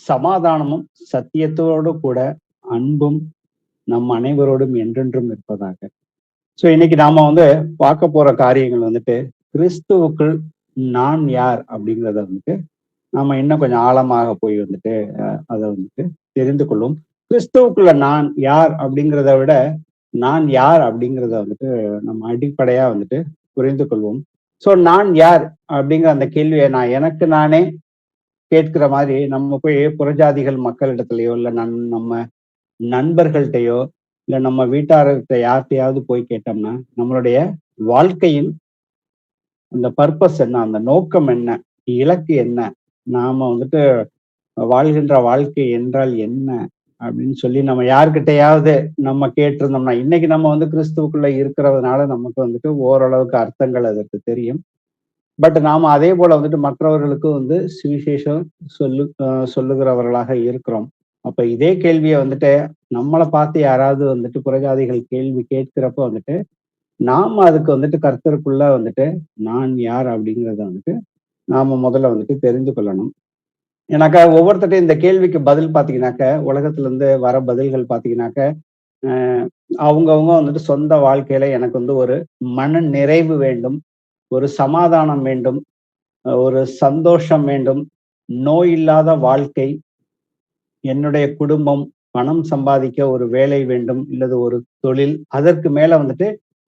சமாதானமும் சத்தியத்தோடு கூட அன்பும் நம் அனைவரோடும் என்றென்றும் இருப்பதாக. ஸோ இன்னைக்கு நாம பார்க்க போற காரியங்கள் கிறிஸ்துவுக்குள் நான் யார் அப்படிங்கிறத நாம இன்னும் கொஞ்சம் ஆழமாக போய் அதை தெரிந்து கொள்ளும். கிறிஸ்துவுக்குள்ள நான் யார் அப்படிங்கிறத விட நான் யார் அப்படிங்கிறத நம்ம அடிப்படையா புரிந்து கொள்வோம். ஸோ நான் யார் அப்படிங்கிற அந்த கேள்வியை நான் எனக்கு நானே கேட்கிற மாதிரி நம்ம போய் புறஜாதிகள் மக்களிடத்துலயோ இல்லை நம்ம நண்பர்கள்ட்டையோ இல்லை நம்ம வீட்டார்கிட்ட யார்கிட்டையாவது போய் கேட்டோம்னா நம்மளுடைய வாழ்க்கையின் அந்த பர்பஸ் என்ன, அந்த நோக்கம் என்ன, இலக்கு என்ன, நாம வாழ்கின்ற வாழ்க்கை என்றால் என்ன அப்படின்னு சொல்லி நம்ம யார்கிட்டையாவது நம்ம கேட்டிருந்தோம்னா, இன்னைக்கு நம்ம கிறிஸ்துவுக்குள்ள இருக்கிறதுனால நமக்கு ஓரளவுக்கு அர்த்தங்கள் அதற்கு தெரியும். பட் நாம அதே போல மற்றவர்களுக்கு சுவிசேஷம் சொல்லுகிறவர்களாக இருக்கிறோம். அப்ப இதே கேள்வியை நம்மளை பார்த்து யாராவது புறஜாதிகள் கேள்வி கேட்கிறப்ப நாம அதுக்கு கர்த்தருக்குள்ள நான் யார் அப்படிங்கிறத நாம முதல்ல தெரிந்து கொள்ளணும். ஏன்னாக்கா ஒவ்வொருத்தட்டையும் இந்த கேள்விக்கு பதில் பார்த்தீங்கன்னாக்க உலகத்துல இருந்து வர பதில்கள் பார்த்தீங்கன்னாக்க அவங்கவுங்க சொந்த வாழ்க்கையில எனக்கு ஒரு மன நிறைவு வேண்டும், ஒரு சமாதானம் வேண்டும், ஒரு சந்தோஷம் வேண்டும், நோய் இல்லாத வாழ்க்கை, என்னுடைய குடும்பம், பணம் சம்பாதிக்க ஒரு வேலை வேண்டும், இல்லது ஒரு தொழில், அதற்கு மேல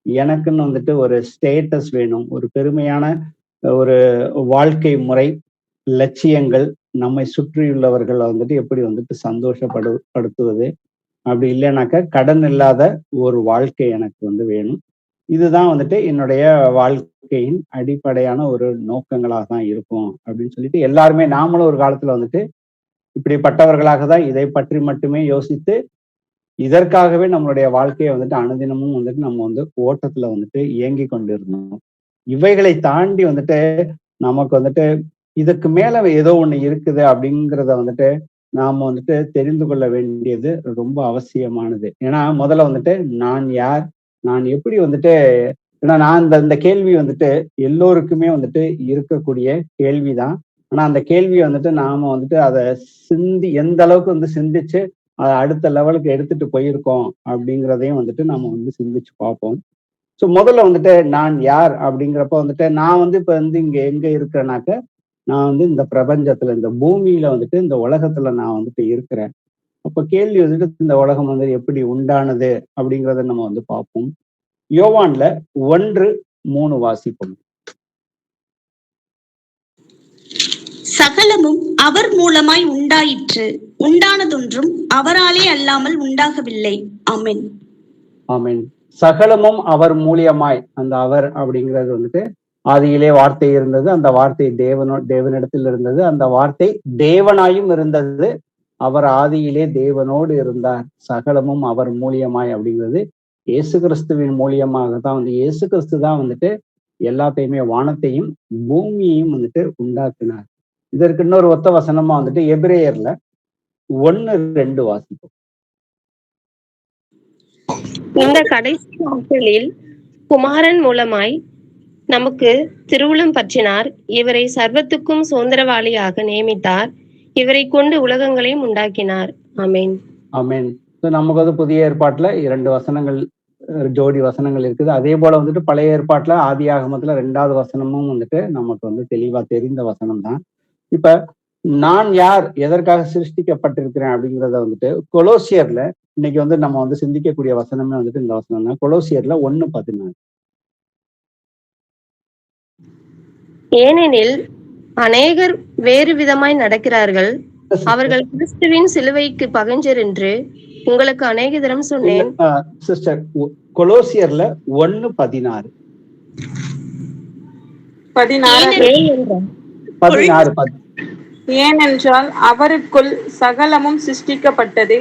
எனக்குன்னு ஒரு ஸ்டேட்டஸ் வேணும், ஒரு பெருமையான ஒரு வாழ்க்கை முறை, லட்சியங்கள், நம்மை சுற்றியுள்ளவர்கள் எப்படி சந்தோஷப்படுத்துவது, அப்படி இல்லைனாக்க கடன் இல்லாத ஒரு வாழ்க்கை எனக்கு வேணும். இதுதான் என்னுடைய வாழ்க்கையின் அடிப்படையான ஒரு நோக்கங்களாக தான் இருக்கும் அப்படின்னு சொல்லிட்டு எல்லாருமே நாமளும் ஒரு காலத்துல இப்படிப்பட்டவர்களாக தான் இதை பற்றி மட்டுமே யோசித்து இதற்காகவே நம்மளுடைய வாழ்க்கையை அனுதினமும் நம்ம ஓட்டத்துல இயங்கி கொண்டிருந்தோம். இவைகளை தாண்டி நமக்கு இதுக்கு மேல ஏதோ ஒண்ணு இருக்குது அப்படிங்கிறத நாம தெரிந்து கொள்ள வேண்டியது ரொம்ப அவசியமானது. ஏன்னா முதல்ல நான் யார், நான் எப்படி ஏன்னா நான் இந்த கேள்வி எல்லோருக்குமே இருக்கக்கூடிய கேள்விதான். ஆனா அந்த கேள்வியை நாம அதை எந்த அளவுக்கு சிந்திச்சு அதை அடுத்த லெவலுக்கு எடுத்துட்டு போயிருக்கோம் அப்படிங்கிறதையும் நாம சிந்திச்சு பார்ப்போம். ஸோ முதல்ல நான் யார் அப்படிங்கிறப்ப நான் இப்ப இங்க எங்க இருக்கிறேனாக்க, நான் இந்த பிரபஞ்சத்துல, இந்த பூமியில இந்த உலகத்துல நான் இருக்கிறேன். அப்ப கேள்வி இந்த உலகம் எப்படி உண்டானது அப்படிங்கிறத நம்ம பார்ப்போம். யோவான்ல 1:3 வாசிப்போம். சகலமும் அவர் மூலமாய் உண்டாயிற்று, உண்டானதொன்றும் அவராலே அல்லாமல் உண்டாகவில்லை. ஆமென். ஆமென். சகலமும் அவர் மூலியமாய், அந்த அவர் அப்படிங்கிறது ஆதியிலே வார்த்தை இருந்தது, அந்த வார்த்தை தேவனிடத்தில் இருந்தது, அந்த வார்த்தை தேவனாயும் இருந்தது, அவர் ஆதியிலே தேவனோடு இருந்தார். சகலமும் அவர் மூலியமாய் அப்படிங்கிறது இயேசு கிறிஸ்துவின் மூலியமாக தான் இயேசு கிறிஸ்து தான் எல்லாத்தையுமே, வானத்தையும் பூமியையும் உண்டாக்கினார். இதற்கு இன்னொரு ஒத்த வசனமா எபிரேயர்ல 1:2 வாசிப்போம். இந்த கடைசி நாட்களில் குமாரன் மூலமாய் நமக்கு திருவுளம் பற்றினார், இவரை சர்வத்துக்கும் சுதந்திரவாளியாக நியமித்தார், இவரை கொண்டு உலகங்களையும் உண்டாக்கினார். ஆமென். ஆமென். நமக்கு புதிய ஏற்பாட்டுல 2 வசனங்கள், ஜோடி வசனங்கள் இருக்குது. அதே போல பழைய ஏற்பாட்டுல ஆதியாகமத்துல 2வது வசனமும் நமக்கு தெளிவா தெரிந்த வசனம் தான். இப்ப நான் யார், எதற்காக சிருஷ்டிக்கப்பட்டிருக்கிறேன் அப்படிங்கிறத கொலோசியர்ல இன்னைக்கு நம்ம சிந்திக்கக்கூடிய வசனமே இந்த வசனம் தான். கொலோசியர்ல 1:14. ஏனெனில் அநேகர் வேறு விதமாய் நடக்கிறார்கள், அவர்கள் கிறிஸ்துவின் சிலுவைக்கு பகைஞர் என்று உங்களுக்கு அநேக தரம் சொன்னேன். சிஸ்டர், கொலோசியர்ல 1:16. 16. ஏனென்றால் அவருக்குள் சகலமும் சிருஷ்டிக்கப்பட்டது,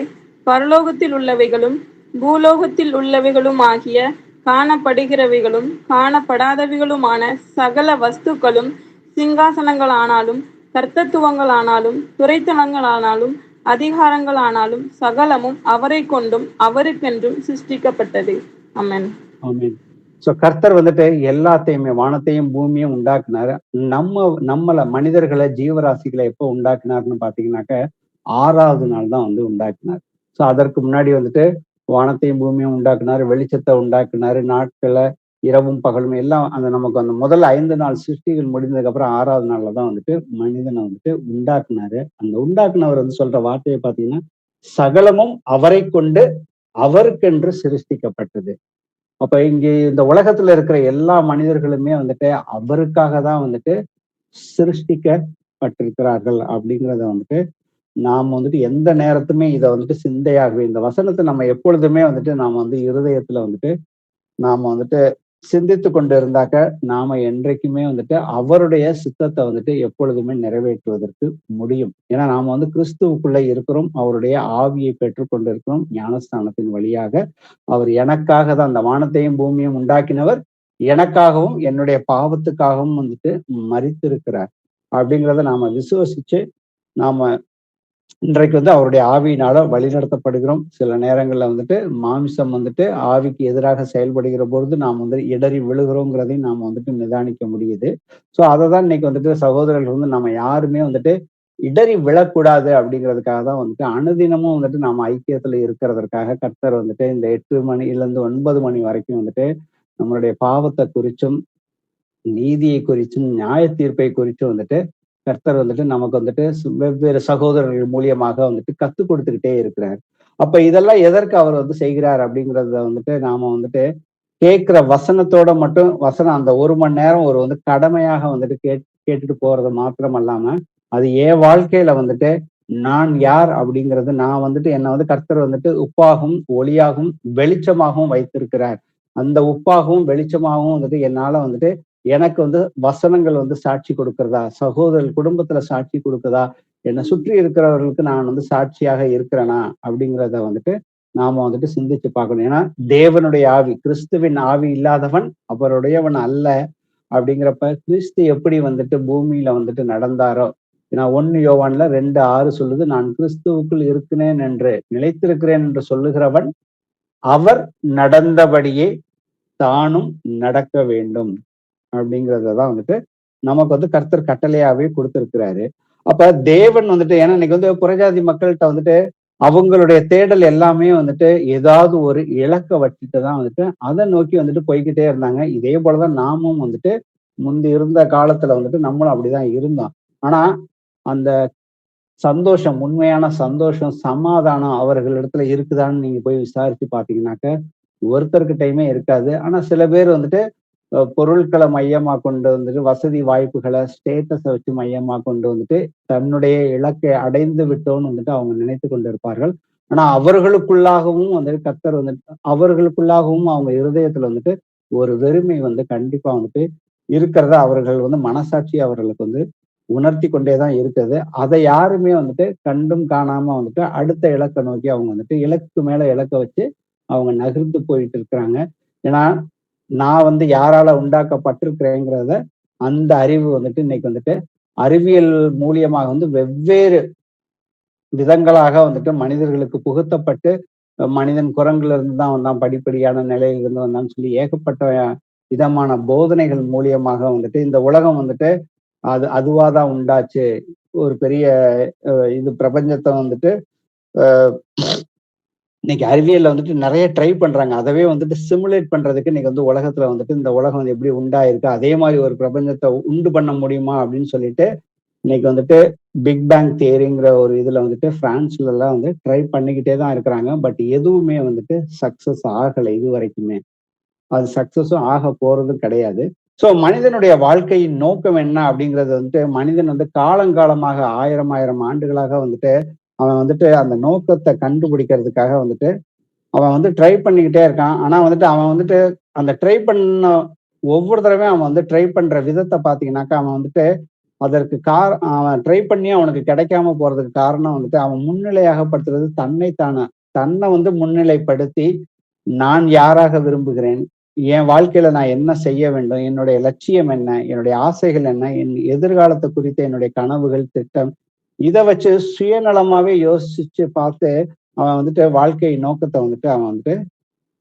பரலோகத்தில் உள்ளவைகளும் பூலோகத்தில் உள்ளவைகளும் ஆகிய காணப்படுகிறவைகளும் காணப்படாதவைகளுமான சகல வஸ்துக்களும், சிங்காசனங்களானாலும் கர்த்தத்துவங்களானாலும் துரைத்தனங்களானாலும் அதிகாரங்களானாலும் சகலமும் அவரை கொண்டும் அவருக்கென்றும் சிருஷ்டிக்கப்பட்டது. ஆமென். ஆமென். ஸோ கர்த்தர் எல்லாத்தையுமே, வானத்தையும் பூமியும் உண்டாக்குனாரு. நம்மளை, மனிதர்களை, ஜீவராசிகளை எப்போ உண்டாக்குனாருன்னு பாத்தீங்கன்னாக்க 6வது நாள் தான் வந்து உண்டாக்கினார். ஸோ அதற்கு முன்னாடி வந்துட்டு வானத்தையும் பூமியும் உண்டாக்குனாரு, வெளிச்சத்தை உண்டாக்குனாரு, நாட்களை இரவும் பகலும் எல்லாம் அந்த நமக்கு அந்த முதல் 5 நாள் சிருஷ்டிகள் முடிந்ததுக்கு அப்புறம் 6வது நாள்ல தான் வந்துட்டு மனிதனை வந்துட்டு உண்டாக்குனாரு. அந்த உண்டாக்குனவர் வந்து சொல்ற வார்த்தையை பார்த்தீங்கன்னா, சகலமும் அவரை கொண்டு அவருக்கென்று சிருஷ்டிக்கப்பட்டது. அப்ப இங்க இந்த உலகத்துல இருக்கிற எல்லா மனிதர்களுமே வந்துட்டு அவருக்காக தான் வந்துட்டு சிருஷ்டிக்கப்பட்டிருக்கிறார்கள் அப்படிங்கிறத வந்துட்டு நாம் வந்துட்டு எந்த நேரத்துமே இதை வந்துட்டு சிந்தையாகவே இந்த வசனத்தை நம்ம எப்பொழுதுமே வந்துட்டு நாம வந்து இருதயத்துல வந்துட்டு நாம வந்துட்டு சிந்தித்து கொண்டு இருந்தாக்க நாம என்றைக்குமே வந்துட்டு அவருடைய சித்தத்தை வந்துட்டு எப்பொழுதுமே நிறைவேற்றுவதற்கு முடியும். ஏன்னா நாம வந்து கிறிஸ்துவுக்குள்ள இருக்கிறோம், அவருடைய ஆவியை பெற்றுக்கொண்டு இருக்கிறோம் ஞானஸ்தானத்தின் வழியாக. அவர் எனக்காக தான் அந்த வானத்தையும் பூமியும் உண்டாக்கினவர், எனக்காகவும் என்னுடைய பாவத்துக்காகவும் வந்துட்டு மரித்திருக்கிறார் அப்படிங்கிறத நாம விசுவசிச்சு நாம இன்றைக்கு வந்து அவருடைய ஆவியினால வழிநடத்தப்படுகிறோம். சில நேரங்கள்ல வந்துட்டு மாமிசம் வந்துட்டு ஆவிக்கு எதிராக செயல்படுகிற பொழுது நாம் வந்து இடறி விழுகிறோங்கிறதையும் நாம வந்துட்டு நிதானிக்க முடியுது. ஸோ அதை தான் இன்னைக்கு வந்துட்டு சகோதரர்கள் வந்து நம்ம யாருமே வந்துட்டு இடறி விழக்கூடாது அப்படிங்கிறதுக்காக தான் வந்துட்டு அனுதினமும் வந்துட்டு நாம ஐக்கியத்துல இருக்கிறதற்காக கர்த்தர் வந்துட்டு இந்த 8 மணிலேருந்து 9 மணி வரைக்கும் வந்துட்டு நம்மளுடைய பாவத்தை குறிச்சும் நீதியை குறிச்சும் நியாய தீர்ப்பை குறிச்சும் வந்துட்டு கர்த்தர் வந்துட்டு நமக்கு வந்துட்டு வெவ்வேறு சகோதரர்கள் மூலியமாக வந்துட்டு கத்துக் கொடுத்துக்கிட்டே இருக்கிறார். அப்ப இதெல்லாம் எதற்கு அவர் வந்து செய்கிறார் அப்படிங்கிறத வந்துட்டு நாம வந்துட்டு கேட்கிற வசனத்தோட மட்டும் வசனம் அந்த 1 மணி நேரம் ஒரு வந்து கடமையாக வந்துட்டு கேட்டுட்டு போறது மாத்திரம் அல்லாம அது என் வாழ்க்கையில வந்துட்டு நான் யார் அப்படிங்கிறது நான் வந்துட்டு என்னை வந்து கர்த்தர் வந்துட்டு உப்பாகவும் ஒளியாகவும் வெளிச்சமாகவும் வைத்திருக்கிறார். அந்த உப்பாகவும் வெளிச்சமாகவும் வந்துட்டு என்னால வந்துட்டு எனக்கு வந்து வசனங்கள் வந்து சாட்சி கொடுக்கிறதா, சகோதரர் குடும்பத்துல சாட்சி கொடுக்குதா, என்னை சுற்றி இருக்கிறவர்களுக்கு நான் வந்து சாட்சியாக இருக்கிறேனா அப்படிங்கிறத வந்துட்டு நாம வந்துட்டு சிந்திச்சு பார்க்கணும். ஏன்னா தேவனுடைய ஆவி, கிறிஸ்துவின் ஆவி இல்லாதவன் அவருடையவன் அல்ல அப்படிங்கிறப்ப கிறிஸ்து எப்படி வந்துட்டு பூமியில வந்துட்டு நடந்தாரோ, ஏன்னா 1 யோவான்ல 2:6 சொல்லுது, நான் கிறிஸ்துவுக்குள் இருக்கிறேன் என்று நிலைத்திருக்கிறேன் என்று சொல்லுகிறவன் அவர் நடந்தபடியே தானும் நடக்க வேண்டும் அப்படிங்கிறதான் வந்துட்டு நமக்கு வந்து கர்த்தர் கட்டளையாவே கொடுத்திருக்கிறாரு. அப்ப தேவன் வந்துட்டு ஏன்னா இன்னைக்கு வந்து புறஜாதி மக்கள்கிட்ட வந்துட்டு அவங்களுடைய தேடல் எல்லாமே வந்துட்டு ஏதாவது ஒரு இலக்கை வச்சுட்டு தான் வந்துட்டு அதை நோக்கி வந்துட்டு போய்கிட்டே இருந்தாங்க. இதே போலதான் நாமும் வந்துட்டு முந்தி இருந்த காலத்துல வந்துட்டு நம்மளும் அப்படிதான் இருந்தோம். ஆனா அந்த சந்தோஷம், உண்மையான சந்தோஷம், சமாதானம் அவர்களிடத்துல இருக்குதான்னு நீங்க போய் விசாரிச்சு பாத்தீங்கன்னாக்க ஒருத்தர்கிட்டயுமே இருக்காது. ஆனா சில பேர் வந்துட்டு பொருட்களை மையமா கொண்டு வந்துட்டு வசதி வாய்ப்புகளை ஸ்டேட்டஸை வச்சு மையமா கொண்டு வந்துட்டு தன்னுடைய இலக்கை அடைந்து விட்டோன்னு வந்துட்டு அவங்க நினைத்து கொண்டு இருப்பார்கள். ஆனா அவர்களுக்குள்ளாகவும் வந்துட்டு கர்த்தர் வந்துட்டு அவர்களுக்குள்ளாகவும் அவங்க இருதயத்துல வந்துட்டு ஒரு வெறுமை வந்து கண்டிப்பா வந்துட்டு இருக்கிறத அவர்கள் வந்து மனசாட்சி அவர்களுக்கு வந்து உணர்த்தி கொண்டேதான் இருக்குது. அதை யாருமே வந்துட்டு கண்டும் காணாம வந்துட்டு அடுத்த இலக்கை நோக்கி அவங்க வந்துட்டு இலக்கு மேல இலக்க வச்சு அவங்க நகர்ந்து போயிட்டு இருக்கிறாங்க. ஏன்னா நான் வந்து யாரால உண்டாக்கப்பட்டிருக்கிறேங்கிறத அந்த அறிவு வந்துட்டு இன்னைக்கு வந்துட்டு அறிவியல் மூலியமாக வந்து வெவ்வேறு விதங்களாக வந்துட்டு மனிதர்களுக்கு புகுத்தப்பட்டு மனிதன் குரங்குல இருந்து தான் வந்தான், படிப்படியான நிலையில இருந்து வந்தான்னு சொல்லி ஏகப்பட்ட விதமான போதனைகள் மூலியமாக வந்துட்டு இந்த உலகம் வந்துட்டு அதுவாதான் உண்டாச்சு, ஒரு பெரிய இது பிரபஞ்சத்தை வந்துட்டு இன்னைக்கு அறிவியல்ல வந்துட்டு நிறைய ட்ரை பண்றாங்க. அதவே வந்துட்டு சிமுலேட் பண்றதுக்கு இன்னைக்கு வந்து உலகத்துல வந்துட்டு இந்த உலகம் வந்து எப்படி உண்டாயிருக்கு அதே மாதிரி ஒரு பிரபஞ்சத்தை உண்டு பண்ண முடியுமா அப்படின்னு சொல்லிட்டு இன்னைக்கு வந்துட்டு பிக் பேங் தியரிங்கிற ஒரு இதுல வந்துட்டு பிரான்ஸ்ல எல்லாம் வந்து ட்ரை பண்ணிக்கிட்டே தான் இருக்கிறாங்க. பட் எதுவுமே வந்துட்டு சக்சஸ் ஆகலை இது வரைக்குமே. அது சக்சஸும் ஆக போறதும் கிடையாது. ஸோ மனிதனுடைய வாழ்க்கையின் நோக்கம் என்ன அப்படிங்கிறது வந்துட்டு மனிதன் வந்து காலங்காலமாக 1000 ஆண்டுகளாக வந்துட்டு அவன் வந்துட்டு அந்த நோக்கத்தை கண்டுபிடிக்கிறதுக்காக வந்துட்டு அவன் வந்து ட்ரை பண்ணிக்கிட்டே இருக்கான். ஆனா வந்துட்டு அவன் வந்துட்டு அந்த ட்ரை பண்ண ஒவ்வொரு தடவையும் அவன் வந்து ட்ரை பண்ற விதத்தை பார்த்தீங்கன்னாக்கா அவன் வந்துட்டு அதற்கு அவன் ட்ரை பண்ணியும் அவனுக்கு கிடைக்காம போறதுக்கு காரணம் வந்துட்டு அவன் முன்னிலையாகப்படுத்துறது தன்னை வந்து முன்னிலைப்படுத்தி நான் யாராக விரும்புகிறேன், என் வாழ்க்கையில நான் என்ன செய்ய வேண்டும், என்னுடைய லட்சியம் என்ன, என்னுடைய ஆசைகள் என்ன, என் எதிர்காலத்தை குறித்த என்னுடைய கனவுகள், திட்டம், இதை வச்சு சுயநலமாவே யோசிச்சு பார்த்து அவன் வந்துட்டு வாழ்க்கை நோக்கத்தை வந்துட்டு அவன் வந்துட்டு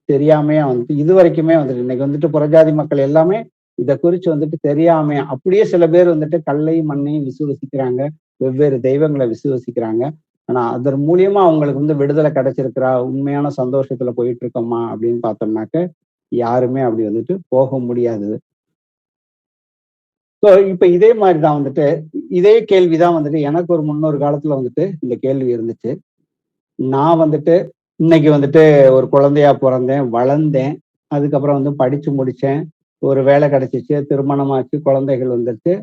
தெரியாமையே வந்துட்டு இது வரைக்குமே வந்துட்டு இன்னைக்கு வந்துட்டு புறஜாதி மக்கள் எல்லாமே இதை குறிச்சு வந்துட்டு தெரியாம அப்படியே சில பேர் வந்துட்டு கல்லையும் மண்ணையும் விசுவசிக்கிறாங்க, வெவ்வேறு தெய்வங்களை விசுவசிக்கிறாங்க. ஆனா அதன் மூலியமா அவங்களுக்கு வந்து விடுதலை கிடைச்சிருக்கிறா, உண்மையான சந்தோஷத்துல போயிட்டு இருக்கோமா அப்படின்னு பார்த்தோம்னாக்க யாருமே அப்படி வந்துட்டு போக முடியாது. ஸோ இப்ப இதே மாதிரிதான் வந்துட்டு இதே கேள்விதான் வந்துட்டு எனக்கு ஒரு முன்னொரு காலத்துல வந்துட்டு இந்த கேள்வி இருந்துச்சு. நான் வந்துட்டு இன்னைக்கு வந்துட்டு ஒரு குழந்தையா பிறந்தேன், வளர்ந்தேன். அதுக்கப்புறம் வந்து படிச்சு முடிச்சேன். ஒரு வேலை கிடைச்சிச்சு, திருமணமாச்சு, குழந்தைகள் வந்துருச்சு.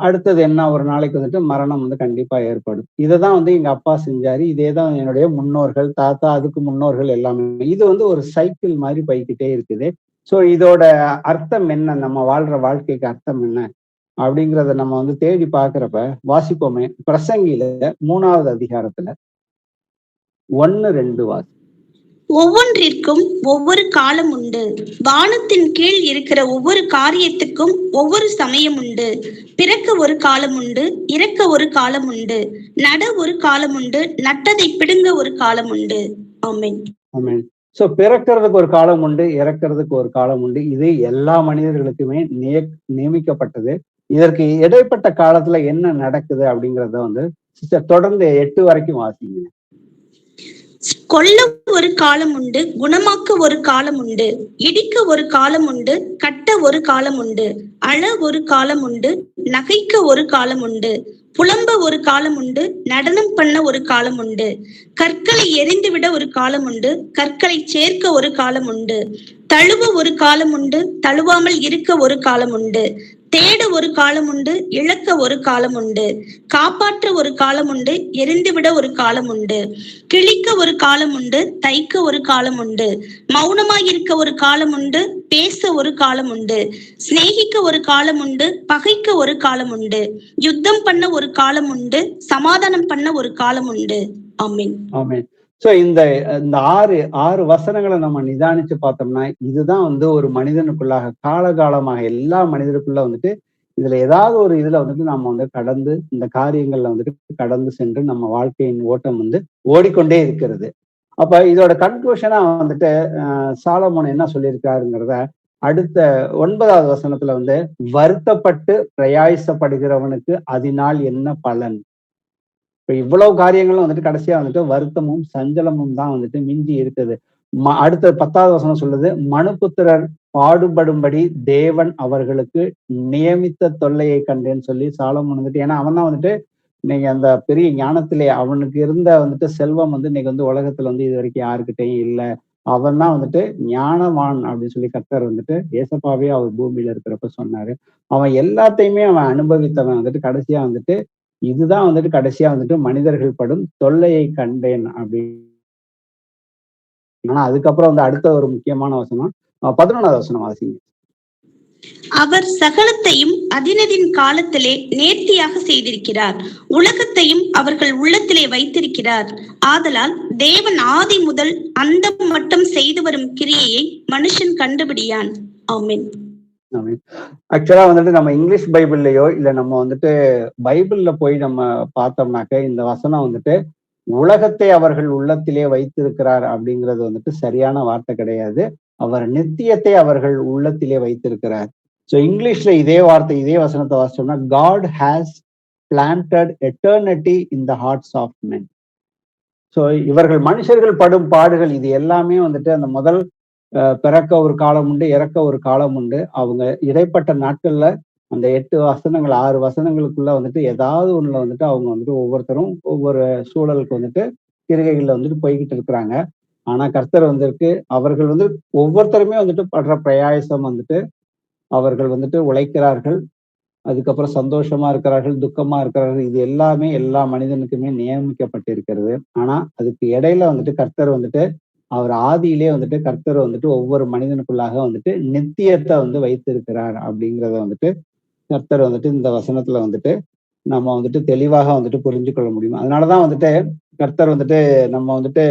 அடுத்தது என்ன, ஒரு நாளைக்கு வந்துட்டு மரணம் வந்து கண்டிப்பா ஏற்படும். இததான் வந்து எங்க அப்பா செஞ்சாரு. இதேதான் என்னுடைய முன்னோர்கள், தாத்தா, அதுக்கு முன்னோர்கள் எல்லாமே. இது வந்து ஒரு சைக்கிள் மாதிரி போய்க்கிட்டே இருக்குது. ஸோ இதோட அர்த்தம் என்ன, நம்ம வாழ்ற வாழ்க்கைக்கு அர்த்தம் என்ன அப்படிங்கிறத நம்ம வந்து தேடி பார்க்கிறப்ப வாசிப்போமே. பிரசங்கியில 3வது அதிகாரத்துல 1-2 வாசி. ஒவ்வொன்றிற்கும் ஒவ்வொரு காலம் உண்டு. வானத்தின் கீழ் இருக்கிற ஒவ்வொரு காரியத்துக்கும் ஒவ்வொரு சமயம் உண்டு. பிறக்க ஒரு காலம் உண்டு, இறக்க ஒரு காலம் உண்டு, நட ஒரு காலம் உண்டு, நட்டதை பிடுங்க ஒரு காலம் உண்டு. ஆமென். ஆமென். சோ பிறக்கிறதுக்கு ஒரு காலம் உண்டு, இறக்கிறதுக்கு ஒரு காலம் உண்டு. இது எல்லா மனிதர்களுக்குமே நியமிக்கப்பட்டது. இதற்கு இடைப்பட்ட காலத்துல என்ன நடக்குது அப்படிங்கறத வந்து சிஸ்டர் தொடர்ந்து 8 வரைக்கும் வாசிங்க. கொல்ல ஒரு காலம் உண்டு, குணமாக்க ஒரு காலம் உண்டு, இடிக்க ஒரு காலம் உண்டு, கட்ட ஒரு காலம் உண்டு, அழ ஒரு காலம் உண்டு, நகைக்க ஒரு காலம் உண்டு, புலம்ப ஒரு காலம் உண்டு, நடனம் பண்ண ஒரு காலம் உண்டு, கற்களை எரிந்துவிட ஒரு காலம் உண்டு, கற்களை சேர்க்க ஒரு காலம் உண்டு, தழுவ ஒரு காலம் உண்டு, தழுவாமல் இருக்க ஒரு காலம் உண்டு, தேட ஒரு காலம் உண்டு, இழக்க ஒரு காலம் உண்டு, காப்பாற்ற ஒரு காலம் உண்டு, எரிந்துவிட ஒரு காலம் உண்டு, கிழிக்க ஒரு காலம் உண்டு, தைக்க ஒரு காலம் உண்டு, மௌனமாயிருக்க ஒரு காலம் உண்டு, பேச ஒரு காலம் உண்டு, சிநேகிக்க ஒரு காலம் உண்டு, பகைக்க ஒரு காலம் உண்டு, யுத்தம் பண்ண ஒரு காலம் உண்டு, சமாதானம் பண்ண ஒரு காலம் உண்டு. ஆமென். ஆமென். சோ இந்த 6 வசனங்களை நம்ம நிதானிச்சு பார்த்தோம்னா இதுதான் வந்து ஒரு மனிதனுக்குள்ளாக காலகாலமாக எல்லா மனிதருக்குள்ள வந்துட்டு இதுல ஏதாவது ஒரு இதுல வந்துட்டு நம்ம வந்து கடந்து இந்த காரியங்கள்ல வந்துட்டு கடந்து சென்று நம்ம வாழ்க்கையின் ஓட்டம் வந்து ஓடிக்கொண்டே இருக்கிறது. அப்ப இதோட கன்க்ளூஷனா வந்துட்டு சாலமோன் என்ன சொல்லியிருக்காருங்கிறத அடுத்த 9வது வசனத்துல வந்து வருத்தப்பட்டு பிரயாசப்படுகிறவனுக்கு அதனால் என்ன பலன். இப்ப இவ்வளவு காரியங்களும் வந்துட்டு கடைசியா வந்துட்டு வருத்தமும் சஞ்சலமும் தான் வந்துட்டு மிஞ்சி இருக்குது. அடுத்த 10வது வசனம் சொல்லுது, மனுபுத்திரர் பாடுபடும்படி தேவன் அவர்களுக்கு நியமித்த தொல்லையை கண்டேன்னு சொல்லி சாலமோன் வந்துட்டு, ஏன்னா அவன் தான் வந்துட்டு இன்னைக்கு அந்த பெரிய ஞானத்திலே அவனுக்கு இருந்த வந்துட்டு செல்வம் வந்து இன்னைக்கு வந்து உலகத்துல வந்து இது வரைக்கும் யாருக்கிட்டையும் இல்லை. அவன் தான் வந்துட்டு ஞானவான் அப்படின்னு சொல்லி கர்த்தர் வந்துட்டு ஏசப்பாவே அவர் பூமியில இருக்கிறப்ப சொன்னாரு. அவன் எல்லாத்தையுமே அவன் அனுபவித்தவன் வந்துட்டு கடைசியா வந்துட்டு இதுதான் வந்துட்டு கடைசியா வந்துட்டு மனிதர்கள் படும் தொல்லையை கண்டேன் அப்படின்னு. ஆனா அதுக்கப்புறம் வந்து அடுத்த ஒரு முக்கியமான வசனம் 11வது வசனம் வாசிங்க. அவர் சகலத்தையும் அதினதின் காலத்திலே நேர்த்தியாக செய்திருக்கிறார், உலகத்தையும் அவர்கள் உள்ளத்திலே வைத்திருக்கிறார். ஆதலால் தேவன் ஆதி முதல் அந்த மட்டும் செய்து வரும் கிரியையை மனுஷன் கண்டுபிடியான். ஆமென். ஆக்சுவலா வந்துட்டு நம்ம இங்கிலீஷ் பைபிள்லயோ இல்ல நம்ம வந்துட்டு பைபிள்ல போய் நம்ம பார்த்தோம்னாக்க இந்த வசனம் வந்துட்டு உலகத்தை அவர்கள் உள்ளத்திலே வைத்திருக்கிறார் அப்படிங்கிறது வந்துட்டு சரியான வார்த்தை கிடையாது. அவர் நித்தியத்தை அவர்கள் உள்ளத்திலே வைத்திருக்கிறார். ஸோ இங்கிலீஷ்ல இதே வார்த்தை இதே வசனத்தை வாசிச்சோம்னா God has planted eternity in the hearts of men. So இவர்கள் மனுஷர்கள் படும் பாடுகள் இது எல்லாமே வந்துட்டு அந்த முதல் பிறக்க ஒரு காலம் உண்டு, இறக்க ஒரு காலம் உண்டு. அவங்க இடைப்பட்ட நாட்கள்ல அந்த 8 வசனங்கள் 6 வசனங்களுக்குள்ள வந்துட்டு ஏதாவது ஒண்ணுல வந்துட்டு அவங்க வந்துட்டு ஒவ்வொருத்தரும் ஒவ்வொரு சூழலுக்கு வந்துட்டு கிரிகைகள்ல வந்துட்டு போய்கிட்டு இருக்கிறாங்க. ஆனா கர்த்தர் வந்திருக்கு அவர்கள் வந்து ஒவ்வொருத்தருமே வந்துட்டு படுற பிரயாசம் வந்துட்டு அவர்கள் வந்துட்டு உழைக்கிறார்கள், அதுக்கப்புறம் சந்தோஷமா இருக்கிறார்கள், துக்கமா இருக்கிறார்கள். இது எல்லாமே எல்லா மனிதனுக்குமே நியமிக்கப்பட்டிருக்கிறது. ஆனா அதுக்கு இடையில வந்துட்டு கர்த்தர் வந்துட்டு அவர் ஆதியிலே வந்துட்டு கர்த்தர் வந்துட்டு ஒவ்வொரு மனிதனுக்குள்ளாக வந்துட்டு நித்தியத்தை வந்து வைத்திருக்கிறார் அப்படிங்கிறத வந்துட்டு கர்த்தர் வந்துட்டு இந்த வசனத்துல வந்துட்டு நம்ம வந்துட்டு தெளிவாக வந்துட்டு புரிஞ்சு கொள்ள முடியும். அதனாலதான் வந்துட்டு கர்த்தர் வந்துட்டு நம்ம வந்துட்டு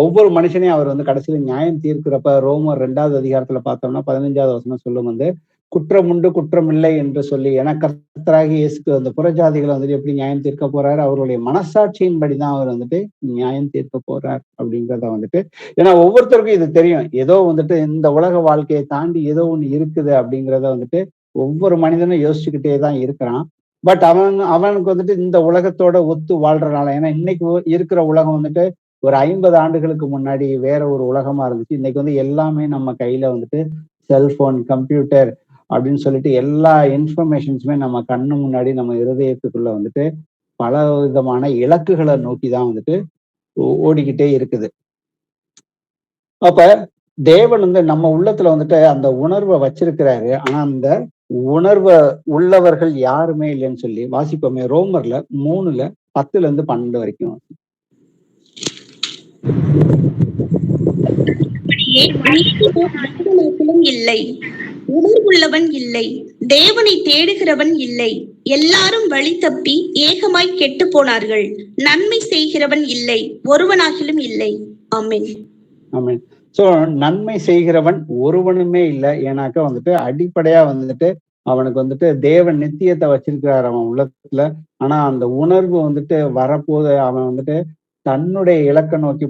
ஒவ்வொரு மனுஷனையும் அவர் வந்து கடைசியில நியாயம் தீர்க்கிறப்ப ரோமர் 2வது அதிகாரத்துல பார்த்தோம்னா 15வது வசனம் சொல்லும் வந்து குற்றம் உண்டு குற்றம் இல்லை என்று சொல்லி, ஏன்னா கர்த்தராகி இயேசுக்கு அந்த புறஜாதிகளை வந்துட்டு எப்படி நியாயம் தீர்க்க போறாரு, அவருடைய மனசாட்சியின்படிதான் அவர் வந்துட்டு நியாயம் தீர்க்க போறார் அப்படிங்கிறத வந்துட்டு, ஏன்னா ஒவ்வொருத்தருக்கும் இது தெரியும். ஏதோ வந்துட்டு இந்த உலக வாழ்க்கையை தாண்டி ஏதோ ஒண்ணு இருக்குது அப்படிங்கிறத வந்துட்டு ஒவ்வொரு மனிதனும் யோசிச்சுக்கிட்டே தான் இருக்கிறான். பட் அவனுக்கு வந்துட்டு இந்த உலகத்தோட ஒத்து வாழ்றனால, ஏன்னா இன்னைக்கு இருக்கிற உலகம் வந்துட்டு ஒரு 50 ஆண்டுகளுக்கு முன்னாடி வேற ஒரு உலகமா இருந்துச்சு. இன்னைக்கு வந்து எல்லாமே நம்ம கையில வந்துட்டு செல்போன், கம்ப்யூட்டர் அப்படின்னு சொல்லிட்டு எல்லா இன்ஃபர்மேஷன்ஸுமே நம்ம கண்ணு முன்னாடி நம்ம இருதயத்துக்குள்ள வந்துட்டு பல விதமான இலக்குகளை நோக்கி தான் வந்துட்டு ஓடிக்கிட்டே இருக்குது. அப்ப தேவன் வந்து நம்ம உள்ளத்துல வந்துட்டு அந்த உணர்வை வச்சிருக்கிறாரு. ஆனா அந்த உணர்வை உள்ளவர்கள் யாருமே இல்லைன்னு சொல்லி வாசிப்போமே. ரோமர்ல 3:10-12 வரைக்கும். இல்லை, உணர்வுள்ளவன் இல்லை, தேவனை தேடுகிறவன் இல்லை, எல்லாரும் வழி தப்பி ஏகமாய் கெட்டு போனார்கள், நன்மை செய்கிறவன் இல்லை, ஒருவனாகிலும் இல்லை. ஆமென். ஆமென். சோ நன்மை செய்கிறவன் ஒருவனுமே இல்லை. ஏன்னாக்கா வந்துட்டு அடிப்படையா வந்துட்டு அவனுக்கு வந்துட்டு தேவன் நித்தியத்தை வச்சிருக்கிறார் அவன் உள்ளத்துல. ஆனா அந்த உணர்வு வந்துட்டு வரப்போது அவன் வந்துட்டு தன்னுடைய இலக்கை நோக்கி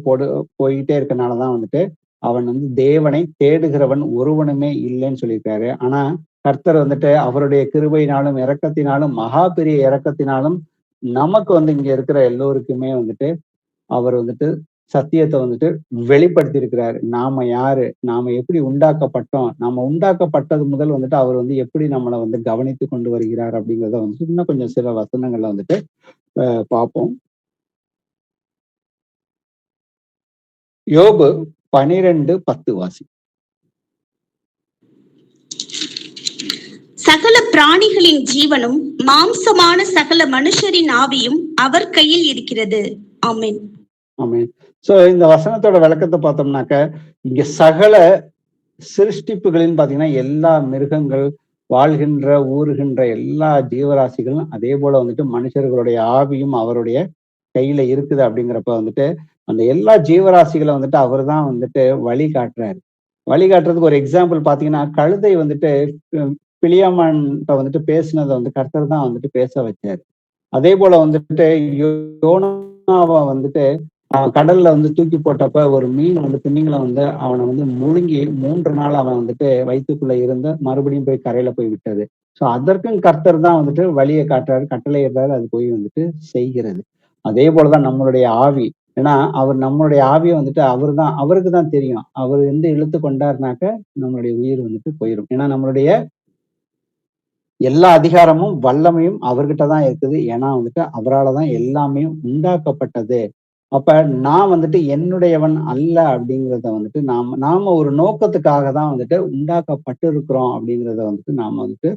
போய்கிட்டே இருக்கனாலதான் வந்துட்டு அவன் வந்து தேவனை தேடுகிறவன் ஒருவனுமே இல்லைன்னு சொல்லியிருக்காரு. ஆனா கர்த்தர் வந்துட்டு அவருடைய கிருபையினாலும் இரக்கத்தினாலும் மகா பெரிய இரக்கத்தினாலும் நமக்கு வந்து இங்க இருக்கிற எல்லோருக்குமே வந்துட்டு அவர் வந்துட்டு சத்தியத்தை வந்துட்டு வெளிப்படுத்தி இருக்கிறாரு. நாம யாரு, நாம எப்படி உண்டாக்கப்பட்டோம், நாம உண்டாக்கப்பட்டது முதல் வந்துட்டு அவர் வந்து எப்படி நம்மளை வந்து கவனித்து கொண்டு வருகிறார் அப்படிங்கிறத வந்துட்டு இன்னும் கொஞ்சம் சில வசனங்கள்ல வந்துட்டு பார்ப்போம். யோபு 12:10 வாசி. சகல பிராணிகளின் ஜீவனும் மாம்சமான சகல மனுஷரின் ஆவியும் அவர் கையில் இருக்கிறது. ஆமென். ஆமென். சோ இந்த வசனத்தோட விளக்கத்தை பார்த்தோம்னாக்க, இங்க சகல சிருஷ்டிப்புகளின்னு பாத்தீங்கன்னா எல்லா மிருகங்கள், வாழ்கின்ற ஊறுகின்ற எல்லா ஜீவராசிகளும், அதே போல வந்துட்டு மனுஷர்களுடைய ஆவியும் அவருடைய கையில இருக்குது. அப்படிங்கிறப்ப வந்துட்டு அந்த எல்லா ஜீவராசிகளை வந்துட்டு அவர் தான் வந்துட்டு வழி காட்டுறாரு. வழிகாட்டுறதுக்கு ஒரு எக்ஸாம்பிள் பாத்தீங்கன்னா, கழுதை வந்துட்டு பிலியாமன்ட்ட வந்துட்டு பேசினதை வந்து கர்த்தர் தான் வந்துட்டு பேச வச்சாரு. அதே போல வந்துட்டு யோனாவை வந்துட்டு கடல்ல வந்து தூக்கி போட்டப்ப ஒரு மீன் வந்து திமிங்கலம் வந்து அவனை வந்து முழுங்கி 3 நாள் அவன் வந்துட்டு வயிற்றுக்குள்ள இருந்து மறுபடியும் போய் கரையில போய் விட்டது. ஸோ அதற்கும் கர்த்தர் தான் வந்துட்டு வழியை காட்டுறாரு, கட்டளையிடுறாரு, அது போய் வந்துட்டு செய்கிறது. அதே போலதான் நம்மளுடைய ஆவி. ஏன்னா அவர் நம்மளுடைய ஆவியை வந்துட்டு அவருக்கு தான் தெரியும். அவர் எந்த இழுத்து கொண்டாருனாக்க நம்மளுடைய உயிர் வந்துட்டு போயிடும். ஏன்னா நம்மளுடைய எல்லா அதிகாரமும் வல்லமையும் அவர்கிட்ட தான் இருக்குது. ஏன்னா வந்துட்டு அவரால் தான் எல்லாமே உண்டாக்கப்பட்டது. அப்ப நான் வந்துட்டு என்னுடையவன் அல்ல அப்படிங்கிறத வந்துட்டு நாம ஒரு நோக்கத்துக்காக தான் வந்துட்டு உண்டாக்கப்பட்டு இருக்கிறோம் அப்படிங்கிறத வந்துட்டு நாம வந்துட்டு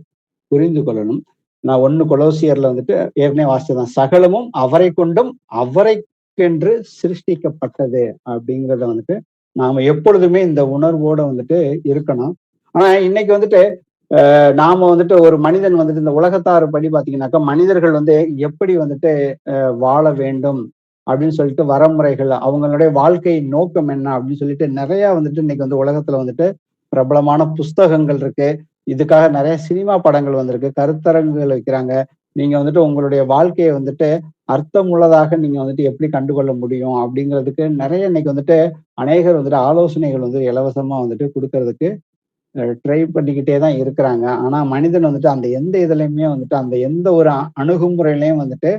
புரிந்து கொள்ளணும். நான் 1 கொலோசியர்ல வந்துட்டு ஏற்கனவே வாசிச்சதான், சகலமும் அவரை கொண்டும் அவரைக்கென்று சிருஷ்டிக்கப்பட்டது அப்படிங்கிறத வந்துட்டு நாம எப்பொழுதுமே இந்த உணர்வோட வந்துட்டு இருக்கணும். ஆனா இன்னைக்கு வந்துட்டு நாம வந்துட்டு ஒரு மனிதன் வந்துட்டு இந்த உலகத்தாறு படி பாத்தீங்கன்னாக்கா மனிதர்கள் வந்து எப்படி வந்துட்டு வாழ வேண்டும் அப்படின்னு சொல்லிட்டு வரமுறைகள், அவங்களுடைய வாழ்க்கை நோக்கம் என்ன அப்படின்னு சொல்லிட்டு நிறைய வந்துட்டு இன்னைக்கு வந்து உலகத்துல வந்துட்டு பிரபலமான புஸ்தகங்கள் இருக்கு. இதுக்காக நிறைய சினிமா படங்கள் வந்திருக்கு, கருத்தரங்குகள் வைக்கிறாங்க. நீங்க வந்துட்டு உங்களுடைய வாழ்க்கையை வந்துட்டு அர்த்தமுள்ளதாக நீங்க வந்துட்டு எப்படி கண்டுகொள்ள முடியும் அப்படிங்கிறதுக்கு நிறைய இன்னைக்கு வந்துட்டு அநேகர் வந்துட்டு ஆலோசனைகள் வந்து இலவசமா வந்துட்டு கொடுக்கறதுக்கு ட்ரை பண்ணிக்கிட்டே தான் இருக்கிறாங்க. ஆனா மனிதன் வந்துட்டு அந்த எந்த இதுலையுமே வந்துட்டு அந்த எந்த ஒரு அணுகுமுறையிலையும் வந்துட்டு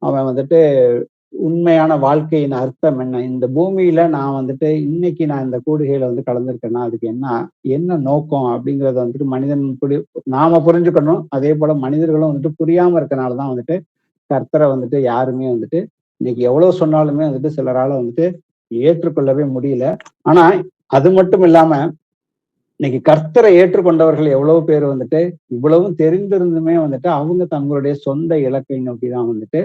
அவன் வந்துட்டு உண்மையான வாழ்க்கையின் அர்த்தம் என்ன, இந்த பூமியில நான் வந்துட்டு இன்னைக்கு நான் இந்த கூடுகையில வந்து கலந்துருக்கேன்னா அதுக்கு என்ன நோக்கம் அப்படிங்கிறத வந்துட்டு மனிதன் நாம புரிஞ்சுக்கணும். அதே போல மனிதர்களும் வந்துட்டு புரியாம இருக்கனாலதான் வந்துட்டு கர்த்தரை வந்துட்டு யாருமே வந்துட்டு இன்னைக்கு எவ்வளவு சொன்னாலுமே வந்துட்டு சிலரால வந்துட்டு ஏற்றுக்கொள்ளவே முடியல. ஆனா அது மட்டும் இல்லாம இன்னைக்கு கர்த்தரை ஏற்றுக்கொண்டவர்கள் எவ்வளவு பேர் வந்துட்டு இவ்வளவும் தெரிந்திருந்துமே வந்துட்டு அவங்க தங்களுடைய சொந்த இலக்கை நோக்கி தான் வந்துட்டு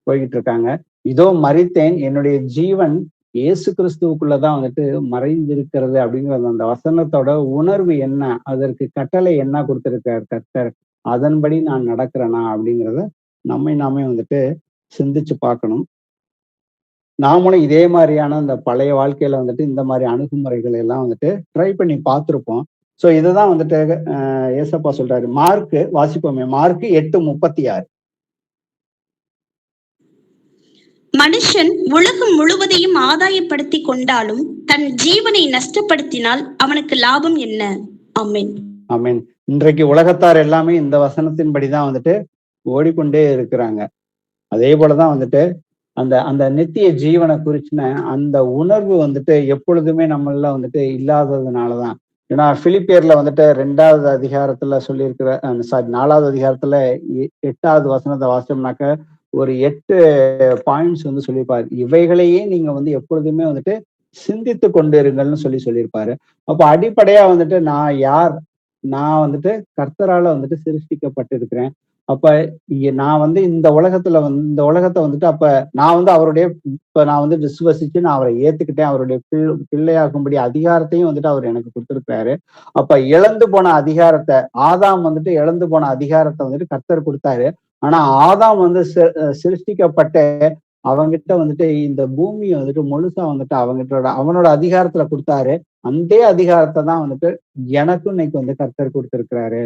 போய்கிட்டு இருக்காங்க. இதோ மரித்தேன், என்னுடைய ஜீவன் இயேசு கிறிஸ்துவுக்குள்ளதான் வந்துட்டு மறைந்திருக்கிறது அப்படிங்கிறது அந்த வசனத்தோட உணர்வு என்ன, அதற்கு கட்டளை என்ன கொடுத்திருக்கார் கர்த்தர், அதன்படி நான் நடக்கிறேனா அப்படிங்கிறத நாமே வந்துட்டு சிந்திச்சு பார்க்கணும். நாமளும் இதே மாதிரியான இந்த பழைய வாழ்க்கையில வந்துட்டு இந்த மாதிரி அணுகுமுறைகள் எல்லாம் வந்துட்டு ட்ரை பண்ணி பார்த்திருப்போம். சோ இதுதான் வந்துட்டு ஏசப்பா சொல்றாரு. மார்க் வாசிப்போமே, மார்க் 8:36. மனுஷன் உலகம் முழுவதையும் ஆதாயப்படுத்தி கொண்டாலும் தன் ஜீவனை நஷ்டப்படுத்தினால் அவனுக்கு லாபம் என்ன? ஆமென். ஆமென். இன்றைக்கு உலகத்தார் எல்லாமே இந்த வசனத்தின்படிதான் வந்துட்டு ஓடிக்கொண்டே இருக்கிறாங்க. அதே போலதான் வந்துட்டு அந்த அந்த நித்திய ஜீவனை குறிச்சின அந்த உணர்வு வந்துட்டு எப்பொழுதுமே நம்மள வந்துட்டு இல்லாததுனாலதான். ஏன்னா பிலிப்பியர்ல வந்துட்டு 2வது அதிகாரத்துல சொல்லியிருக்கிற சாரி 4வது அதிகாரத்துல 8வது வசனத்தை வாசிச்சோம்னாக்க ஒரு 8 பாயிண்ட்ஸ் வந்து சொல்லியிருப்பாரு. இவைகளையே நீங்க வந்து எப்பொழுதுமே வந்துட்டு சிந்தித்து கொண்டு இருங்கள்னு சொல்லியிருப்பாரு. அப்ப அடிப்படையா வந்துட்டு நான் யார்? நான் வந்துட்டு கர்த்தரால வந்துட்டு சிருஷ்டிக்கப்பட்டிருக்கிறேன். அப்ப நான் வந்து இந்த உலகத்தை வந்துட்டு அப்ப நான் வந்து அவருடைய இப்ப நான் வந்து விசுவசிச்சு நான் அவரை ஏத்துக்கிட்டேன். அவருடைய பிள்ளையாகும்படி அதிகாரத்தையும் வந்துட்டு அவர் எனக்கு கொடுத்திருக்கிறாரு. அப்ப இழந்து போன அதிகாரத்தை ஆதாம் வந்துட்டு இழந்து போன அதிகாரத்தை வந்துட்டு கர்த்தர் கொடுத்தாரு. ஆனா ஆதாம் வந்து சிருஷ்டிக்கப்பட்ட அவங்கிட்ட வந்துட்டு இந்த பூமியை வந்துட்டு முழுசா வந்துட்டு அவனோட அதிகாரத்துல கொடுத்தாரு. அந்த அதிகாரத்தை தான் வந்துட்டு எனக்கும் இன்னைக்கு வந்து கர்த்தர் கொடுத்திருக்கிறாரு.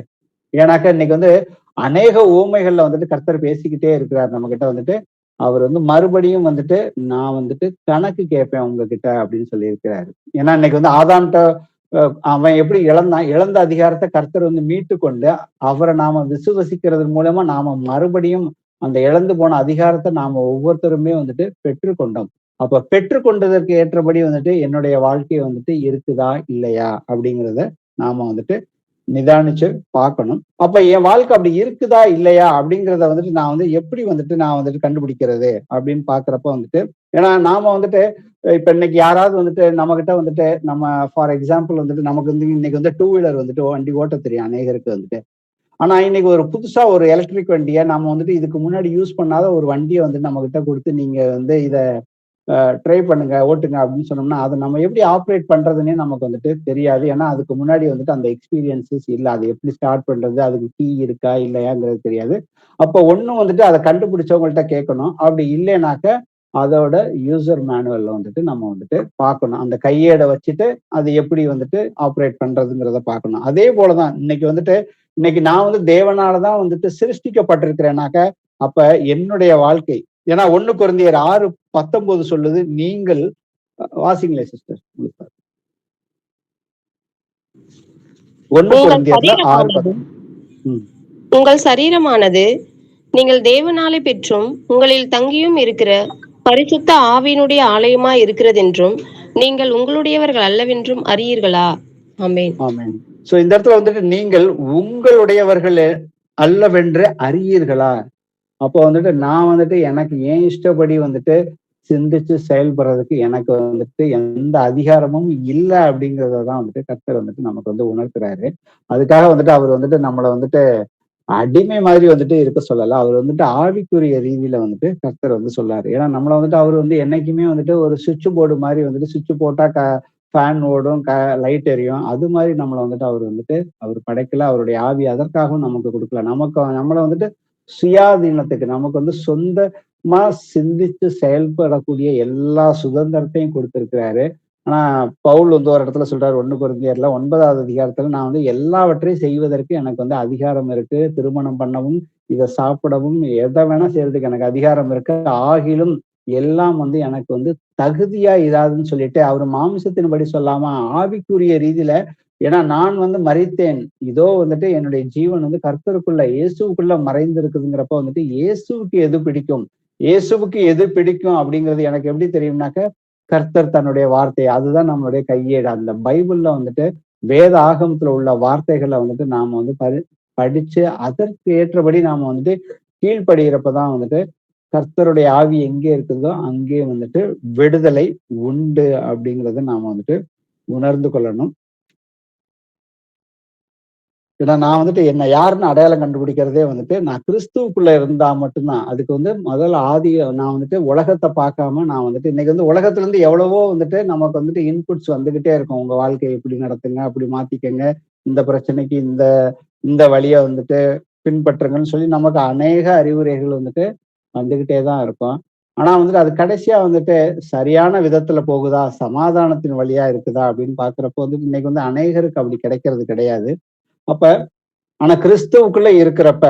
ஏன்னாக்கா இன்னைக்கு வந்து அநேக ஊமைகள்ல வந்துட்டு கர்த்தர் பேசிக்கிட்டே இருக்கிறார் நம்ம கிட்ட வந்துட்டு. அவர் வந்து மறுபடியும் வந்துட்டு நான் வந்துட்டு கணக்கு கேட்பேன் உங்ககிட்ட அப்படின்னு சொல்லி இருக்கிறாரு. ஏன்னா இன்னைக்கு வந்து ஆதாம்கிட்ட அவன் எப்படி இழந்த அதிகாரத்தை கர்த்தர் வந்து மீட்டு கொண்டு அவரை நாம விசுவசிக்கிறது மூலமா நாம மறுபடியும் அந்த இழந்து போன அதிகாரத்தை நாம ஒவ்வொருத்தருமே வந்துட்டு பெற்றுக்கொண்டோம். அப்ப பெற்றுக்கொண்டதற்கு ஏற்றபடி வந்துட்டு என்னுடைய வாழ்க்கை வந்துட்டு இருக்குதா இல்லையா அப்படிங்கிறத நாம வந்துட்டு நிதானிச்சு பார்க்கணும். அப்ப என் வாழ்க்கை அப்படி இருக்குதா இல்லையா அப்படிங்கிறத வந்துட்டு நான் வந்து எப்படி வந்துட்டு நான் வந்துட்டு கண்டுபிடிக்கிறது அப்படின்னு பாக்குறப்ப வந்துட்டு, ஏன்னா நாம வந்துட்டு இப்ப இன்னைக்கு யாராவது வந்துட்டு நம்ம கிட்ட வந்துட்டு நம்ம ஃபார் எக்ஸாம்பிள் வந்துட்டு நமக்கு வந்து இன்னைக்கு வந்து 2 வீலர் வந்துட்டு வண்டி ஓட்ட தெரியும் அநேகருக்கு வந்துட்டு. ஆனா இன்னைக்கு ஒரு புதுசா ஒரு எலக்ட்ரிக் வண்டியை நம்ம வந்துட்டு இதுக்கு முன்னாடி யூஸ் பண்ணாத ஒரு வண்டியை வந்து நம்ம கிட்ட கொடுத்து நீங்க வந்து இதை ட்ரை பண்ணுங்க ஓட்டுங்க அப்படின்னு சொன்னோம்னா அதை நம்ம எப்படி ஆப்ரேட் பண்றதுன்னே நமக்கு வந்துட்டு தெரியாது. ஏன்னா அதுக்கு முன்னாடி வந்துட்டு அந்த எக்ஸ்பீரியன்சஸ் இல்லை. அது எப்படி ஸ்டார்ட் பண்றது, அதுக்கு கீ இருக்கா இல்லையாங்கிறது தெரியாது. அப்போ ஒன்னும் வந்துட்டு அதை கண்டுபிடிச்சவங்கள்ட்ட கேட்கணும். அப்படி இல்லைனாக்க அதோட யூசர் மேனுவல்ல வந்துட்டு நம்ம வந்துட்டு பார்க்கணும். அந்த கையேடை வச்சுட்டு அது எப்படி வந்துட்டு ஆப்ரேட் பண்றதுங்கிறத பார்க்கணும். அதே போலதான் இன்னைக்கு நான் வந்து தேவனாலதான் வந்துட்டு சிருஷ்டிக்கப்பட்டிருக்கிறேனாக்க அப்ப என்னுடைய வாழ்க்கை, ஏன்னா 1 கொரிந்தியர் 6:19 சொல்லுது, நீங்கள் வாசிங்களே சிஸ்டர். 1 கொரிந்தியர்ல 6:10. உங்கள் சரீரமானது நீங்கள் தேவனாலே பெற்றும் உங்களில் தங்கியும் இருக்கிற பரிசுத்த ஆவியினுடைய ஆலயமா இருக்கிறதென்றும் நீங்கள் உங்களுடையவர்கள் அல்லவென்றும் அறியீர்களா? ஆமென். ஆமென். சோ இந்த இடத்துல வந்துட்டு நீங்கள் உங்களுடையவர்கள் அல்லவென்று அறியீர்களா? அப்போ வந்துட்டு நான் வந்துட்டு எனக்கு ஏன் இஷ்டப்படி வந்துட்டு சிந்திச்சு செயல்படுறதுக்கு எனக்கு வந்துட்டு எந்த அதிகாரமும் இல்லை அப்படிங்கிறதான் வந்துட்டு கர்த்தர் வந்துட்டு நமக்கு வந்து உணர்த்துறாரு. அதுக்காக வந்துட்டு அவர் வந்துட்டு நம்மளை வந்துட்டு அடிமை மாதிரி வந்துட்டு இருக்க சொல்லல. அவர் வந்துட்டு ஆவிக்குரிய ரீதியில வந்துட்டு கர்த்தர் வந்து சொல்லாரு. ஏன்னா நம்மளை வந்துட்டு அவர் வந்து என்னைக்குமே வந்துட்டு ஒரு சுவிட்ச் போர்டு மாதிரி வந்துட்டு சுவிட்ச் போட்டா ஃபேன் ஓடும், லைட் எரியும். அது மாதிரி நம்மளை வந்துட்டு அவர் படைக்கல. அவருடைய ஆவி அதற்காகவும் நமக்கு கொடுக்கல. நம்மளை வந்துட்டு சுயாதீனத்துக்கு நமக்கு வந்து சொந்தமா சிந்திச்சு செயல்படக்கூடிய எல்லா சுதந்திரத்தையும் கொடுத்திருக்கிறாரு. ஆனா பவுல் வந்து ஒரு இடத்துல சொல்றாரு 1 கொரிந்தியர்ல 9வது அதிகாரத்துல, நான் வந்து எல்லாவற்றையும் செய்வதற்கு எனக்கு வந்து அதிகாரம் இருக்கு. திருமணம் பண்ணவும், இதை சாப்பிடவும், எதை வேணா செய்யறதுக்கு எனக்கு அதிகாரம் இருக்கு. ஆகிலும் எல்லாம் வந்து எனக்கு வந்து தகுதியா இதாதுன்னு சொல்லிட்டு அவர் மாம்சத்தின்படி சொல்லாம ஆவிக்குரிய ரீதியில, ஏன்னா நான் வந்து மரித்தேன், இதோ வந்துட்டு என்னுடைய ஜீவன் வந்து கர்த்தருக்குள்ள இயேசுக்குள்ள மறைந்து இருக்குதுங்கிறப்ப வந்துட்டு இயேசுவுக்கு எது பிடிக்கும் அப்படிங்கிறது எனக்கு எப்படி தெரியும்னாக்க கர்த்தர் தன்னுடைய வார்த்தையை, அதுதான் நம்மளுடைய கையேடு. அந்த பைபிள்ல வந்துட்டு வேத ஆகமத்துல உள்ள வார்த்தைகளை வந்துட்டு நாம வந்து படிச்சு அதற்கு ஏற்றபடி நாம வந்துட்டு கீழ்ப்படுகிறப்பதான் வந்துட்டு கர்த்தருடைய ஆவி எங்கே இருக்குதோ அங்கே வந்துட்டு விடுதலை உண்டு அப்படிங்கிறத நாம வந்துட்டு உணர்ந்து கொள்ளணும். ஏன்னா நான் வந்துட்டு என்ன யாருன்னு அடையாளம் கண்டுபிடிக்கிறதே வந்துட்டு நான் கிறிஸ்துவுக்குள்ள இருந்தா மட்டும்தான். அதுக்கு வந்து முதல்ல நான் வந்துட்டு உலகத்தை பார்க்காம நான் வந்துட்டு இன்னைக்கு வந்து உலகத்துல இருந்து எவ்வளவோ வந்துட்டு நமக்கு வந்துட்டு இன்புட்ஸ் வந்துகிட்டே இருக்கும். உங்க வாழ்க்கையை இப்படி நடத்துங்க, அப்படி மாத்திக்கங்க, இந்த பிரச்சனைக்கு இந்த வழியை வந்துட்டு பின்பற்றுங்கன்னு சொல்லி நமக்கு அநேக அறிவுரைகள் வந்துட்டு வந்துகிட்டே தான் இருக்கும். ஆனா வந்துட்டு அது கடைசியா வந்துட்டு சரியான விதத்துல போகுதா, சமாதானத்தின் வழியா இருக்குதா அப்படின்னு பாக்குறப்போ வந்துட்டு இன்னைக்கு வந்து அநேகருக்கு அப்படி கிடைக்கிறது கிடையாது. அப்ப ஆனா கிறிஸ்துவுக்குள்ள இருக்கிறப்ப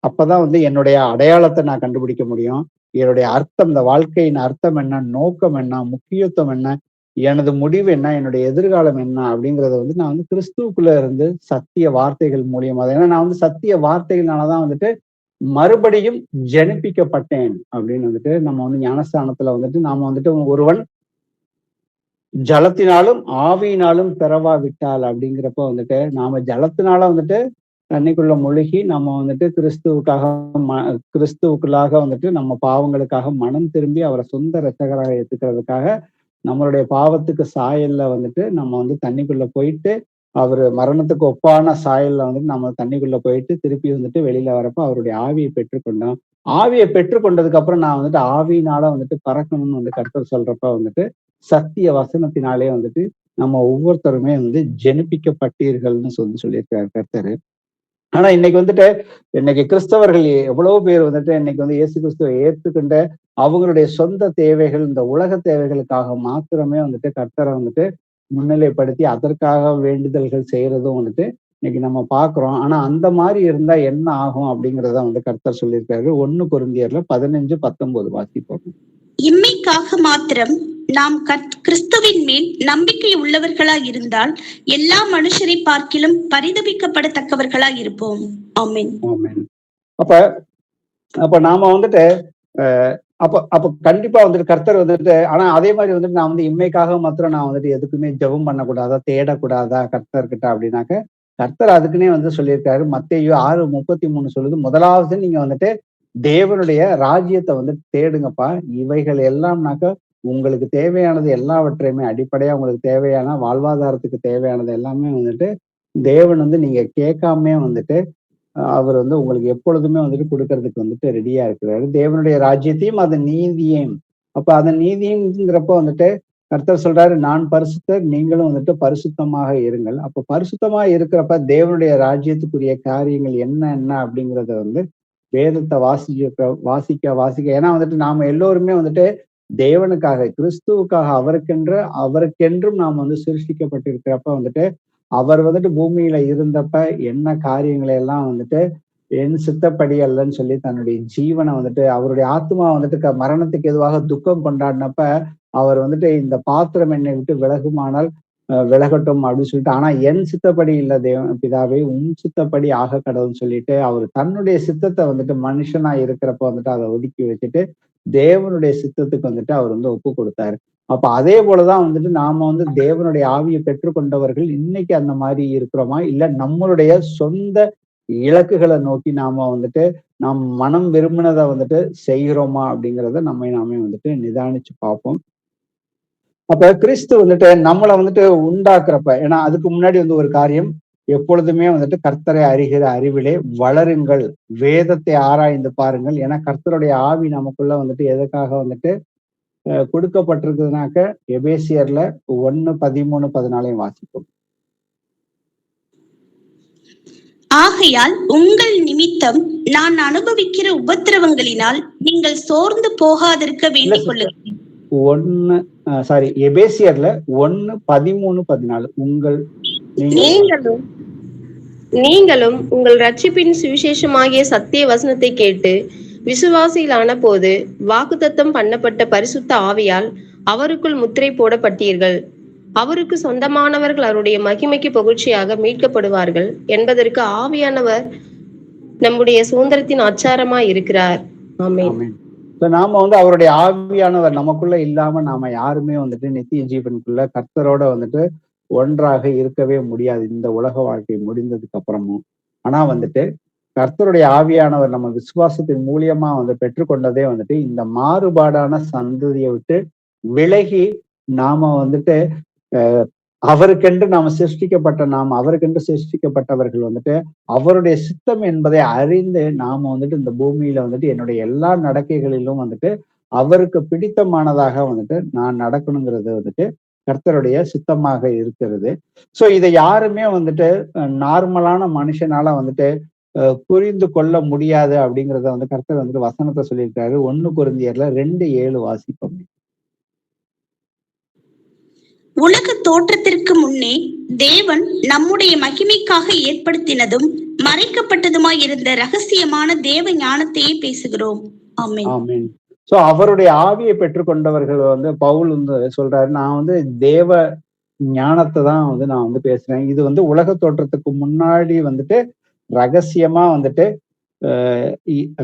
அப்பதான் வந்து என்னுடைய அடையாளத்தை நான் கண்டுபிடிக்க முடியும். என்னுடைய அர்த்தம், இந்த வாழ்க்கையின் அர்த்தம் என்ன, நோக்கம் என்ன, முக்கியத்துவம் என்ன, எனது முடிவு என்ன, என்னுடைய எதிர்காலம் என்ன அப்படிங்கறத வந்து நான் வந்து கிறிஸ்துவுக்குள்ள இருந்து சத்திய வார்த்தைகள் மூலியமா, ஏன்னா நான் வந்து சத்திய வார்த்தைகள்னாலதான் வந்துட்டு மறுபடியும் ஜனிப்பிக்கப்பட்டேன் அப்படின்னு வந்துட்டு நம்ம வந்து ஞானஸ்தானத்துல வந்துட்டு நாம வந்துட்டு ஒருவன் ஜலத்தினாலும் ஆவியினாலும் பிறவாவிட்டால் அப்படிங்கிறப்ப வந்துட்டு நாம ஜலத்தினால வந்துட்டு தண்ணிக்குள்ள முழுகி நம்ம வந்துட்டு கிறிஸ்துவுக்குள்ளாக வந்துட்டு நம்ம பாவங்களுக்காக மனம் திரும்பி அவரை சொந்த இரட்சகராக ஏத்துக்கிறதுக்காக நம்மளுடைய பாவத்துக்கு சாயல்ல வந்துட்டு நம்ம வந்து தண்ணிக்குள்ள போயிட்டு அவரு மரணத்துக்கு ஒப்பான சாயல்ல வந்துட்டு நம்ம தண்ணிக்குள்ள போயிட்டு திருப்பி வந்துட்டு வெளியில வரப்ப அவருடைய ஆவியை பெற்றுக்கொண்டோம். ஆவியை பெற்றுக்கொண்டதுக்கு அப்புறம் நான் வந்துட்டு ஆவியினால வந்துட்டு பறக்கணும்னு வந்து கர்த்தர் சொல்றப்ப வந்துட்டு சத்திய வசனத்தினாலே வந்துட்டு நம்ம ஒவ்வொருத்தருமே வந்து ஜெனிப்பிக்கப்பட்டீர்கள்னு சொல்லியிருக்காரு கர்த்தர். ஆனா இன்னைக்கு கிறிஸ்தவர்கள் எவ்வளவு பேர் வந்துட்டு இன்னைக்கு வந்து இயேசு கிறிஸ்துவை ஏற்றுக்கொண்ட அவங்களுடைய சொந்த தேவைகள், இந்த உலக தேவைகளுக்காக மாத்திரமே வந்துட்டு கர்த்தரை வந்துட்டு முன்னிலைப்படுத்தி அதற்காக வேண்டுதல்கள் செய்யறதும் வந்துட்டு இன்னைக்கு நம்ம பாக்குறோம். ஆனா அந்த மாதிரி இருந்தா என்ன ஆகும் அப்படிங்கிறத வந்து கர்த்தர் சொல்லியிருக்காரு. 1 கொரிந்தியர்ல 15-19 வாசிப்போம். இம்மைக்காக மாத்திரம் நாம் கிறிஸ்துவின் மேல் நம்பிக்கை உள்ளவர்களாய் இருந்தால் எல்லா மனுஷரை பார்க்கிலும் பரிதபிக்கப்படத்தக்கவர்களாய் இருப்போம். ஆமென். ஆமென். அப்ப நாம வந்துட்டு அப்ப கண்டிப்பா வந்துட்டு கர்த்தர் வந்துட்டு, ஆனா அதே மாதிரி வந்துட்டு நான் வந்து இம்மைக்காக மாத்திரம் நான் வந்துட்டு எதுக்குமே ஜெபம் பண்ணக்கூடாதா, தேடக்கூடாதா கர்த்தர்கிட்ட அப்படின்னாக்க, கர்த்தர் அதுக்குன்னே வந்து சொல்லியிருக்காரு. மத்தேயு 6:33 சொல்லுது, முதலாவது நீங்க வந்துட்டு தேவனுடைய ராஜ்யத்தை வந்து தேடுங்கப்பா, இவைகள் எல்லாம்னாக்க உங்களுக்கு தேவையானது எல்லாவற்றையுமே, அடிப்படையா உங்களுக்கு தேவையான வாழ்வாதாரத்துக்கு தேவையானது எல்லாமே வந்துட்டு தேவன் வந்து நீங்க கேட்காம வந்துட்டு அவர் வந்து உங்களுக்கு எப்பொழுதுமே வந்துட்டு கொடுக்கறதுக்கு வந்துட்டு ரெடியா இருக்கிறாரு. தேவனுடைய ராஜ்யத்தையும் அதன் நீதியையும். அப்ப அதன் நீதியும்ங்கிறப்ப வந்துட்டு கர்த்தர் சொல்றாரு, நான் பரிசுத்தர், நீங்களும் வந்துட்டு பரிசுத்தமாக இருங்கள். அப்ப பரிசுத்தமா இருக்கிறப்ப தேவனுடைய ராஜ்யத்துக்குரிய காரியங்கள் என்ன அப்படிங்கிறத வந்து வேதத்தை வாசிக்க ஏன்னா வந்துட்டு நாம எல்லோருமே வந்துட்டு தேவனுக்காக, கிறிஸ்துவுக்காக, அவருக்கென்றும் நாம் வந்து சிருஷ்டிக்கப்பட்டிருக்கிறப்ப வந்துட்டு அவர் வந்துட்டு பூமியில இருந்தப்ப என்ன காரியங்களை எல்லாம் வந்துட்டு என் சித்தப்படி அல்லன்னு சொல்லி தன்னுடைய ஜீவனை வந்துட்டு அவருடைய ஆத்மா வந்துட்டு மரணத்துக்கு எதுவாக துக்கம் கொண்டாடினப்ப அவர் வந்துட்டு இந்த பாத்திரம் என்னை விட்டு விலகுமானால் விலகட்டும் அப்படின்னு சொல்லிட்டு, ஆனா என் சித்தப்படி இல்ல பிதாவே உன் சித்தப்படி ஆக கடவுள்னு சொல்லிட்டு அவர் தன்னுடைய சித்தத்தை வந்துட்டு மனுஷனா இருக்கிறப்ப வந்துட்டு அதை ஒதுக்கி வச்சுட்டு தேவனுடைய சித்தத்துக்கு வந்துட்டு அவர் வந்து ஒப்பு கொடுத்தாரு. அப்ப அதே போலதான் வந்துட்டு நாம வந்து தேவனுடைய ஆவியை பெற்றுக்கொண்டவர்கள் இன்னைக்கு அந்த மாதிரி இருக்கிறோமா, இல்ல நம்மளுடைய சொந்த இலக்குகளை நோக்கி நாம வந்துட்டு நம் மனம் விரும்பினதை வந்துட்டு செய்கிறோமா அப்படிங்கிறத நாமே வந்துட்டு நிதானிச்சு பார்ப்போம். அப்ப கிறிஸ்து வந்துட்டு நம்மளை வந்துட்டு உண்டாக்குறப்ப, ஏன்னா அதுக்கு முன்னாடி வந்து ஒரு காரியம், எப்பொழுதுமே வந்துட்டு கர்த்தரை அறிகிற அறிவிலே வளருங்கள், வேதத்தை ஆராய்ந்து பாருங்கள். ஏன்னா கர்த்தருடைய ஆவி நமக்குள்ள வந்துட்டு எதுக்காக வந்துட்டு கொடுக்கப்பட்டிருக்குதுனாக்க எபேசியர்ல 1:13-14 வாசிப்போம். ஆகையால் உங்கள் நிமித்தம் நான் அனுபவிக்கிற உபத்திரவங்களினால் நீங்கள் சோர்ந்து போகாதிருக்க வேண்டிக் கொள்ளுங்கள். எபேசியர்ல 1:13-14 நீங்களும் உங்கள் ரட்சிப்பின் சுவிசேஷமாகிய சத்திய வசனத்தை கேட்டு விசுவாசிகளான போது வாக்குத்தத்தம் பண்ணப்பட்ட பரிசுத்த ஆவியால் அவருக்குள் முத்திரை போடப்பட்டீர்கள். அவருக்கு சொந்தமானவர்கள் அவருடைய மகிமைக்கு புகழ்ச்சியாக மீட்கப்படுவார்கள் என்பதற்கு ஆவியானவர் நம்முடைய சுதந்திரத்தின் அச்சாரமாய் இருக்கிறார். ஆமென். நாம வந்து அவருடைய ஆவியானவர் நமக்குள்ள இல்லாம நாம யாருமே வந்துட்டு நித்திய ஜீவனுக்குள்ள கர்த்தரோட வந்துட்டு ஒன்றாக இருக்கவே முடியாது இந்த உலக வாழ்க்கை முடிந்ததுக்கு அப்புறமும். ஆனா வந்துட்டு கர்த்தருடைய ஆவியானவர் நம்ம விசுவாசத்தின் மூலியமா வந்து பெற்றுக்கொண்டதே வந்துட்டு இந்த மாறுபாடான சந்ததியை விட்டு விலகி நாம வந்துட்டு அவருக்கென்று அவருக்கென்று சிருஷ்டிக்கப்பட்டவர்கள் வந்துட்டு அவருடைய சித்தம் என்பதை அறிந்து நாம வந்துட்டு இந்த பூமியில வந்துட்டு என்னுடைய எல்லா நடக்கைகளிலும் வந்துட்டு அவருக்கு பிடித்தமானதாக வந்துட்டு நான் நடக்கணுங்கிறது வந்துட்டு கர்த்தருடைய சித்தமாக இருக்கிறது. சோ இதை யாருமே வந்துட்டு நார்மலான மனுஷனால வந்துட்டு புரிந்து கொள்ள முடியாது அப்படிங்கிறத வந்து கர்த்தர் வந்துட்டு வசனத்தை சொல்லியிருக்காரு. 1 கொரிந்தியர்ல 2:7 வாசிப்போம். உலக தோற்றத்திற்கு முன்னே தேவன் நம்முடைய மகிமைக்காக ஏற்படுத்தினதும் மறைக்கப்பட்டதுமாய் இருந்த ரகசியமான தேவ ஞானத்தையே பேசுகிறோம். ஆமென். ஆமென். சோ அவருடைய ஆவியை பெற்றுக்கொண்டவர்கள் வந்து பவுல் வந்து சொல்றாரு, நான் வந்து தேவ ஞானத்தை தான் வந்து நான் வந்து பேசுறேன். இது வந்து உலக தோற்றத்துக்கு முன்னாடி வந்துட்டு ரகசியமா வந்துட்டு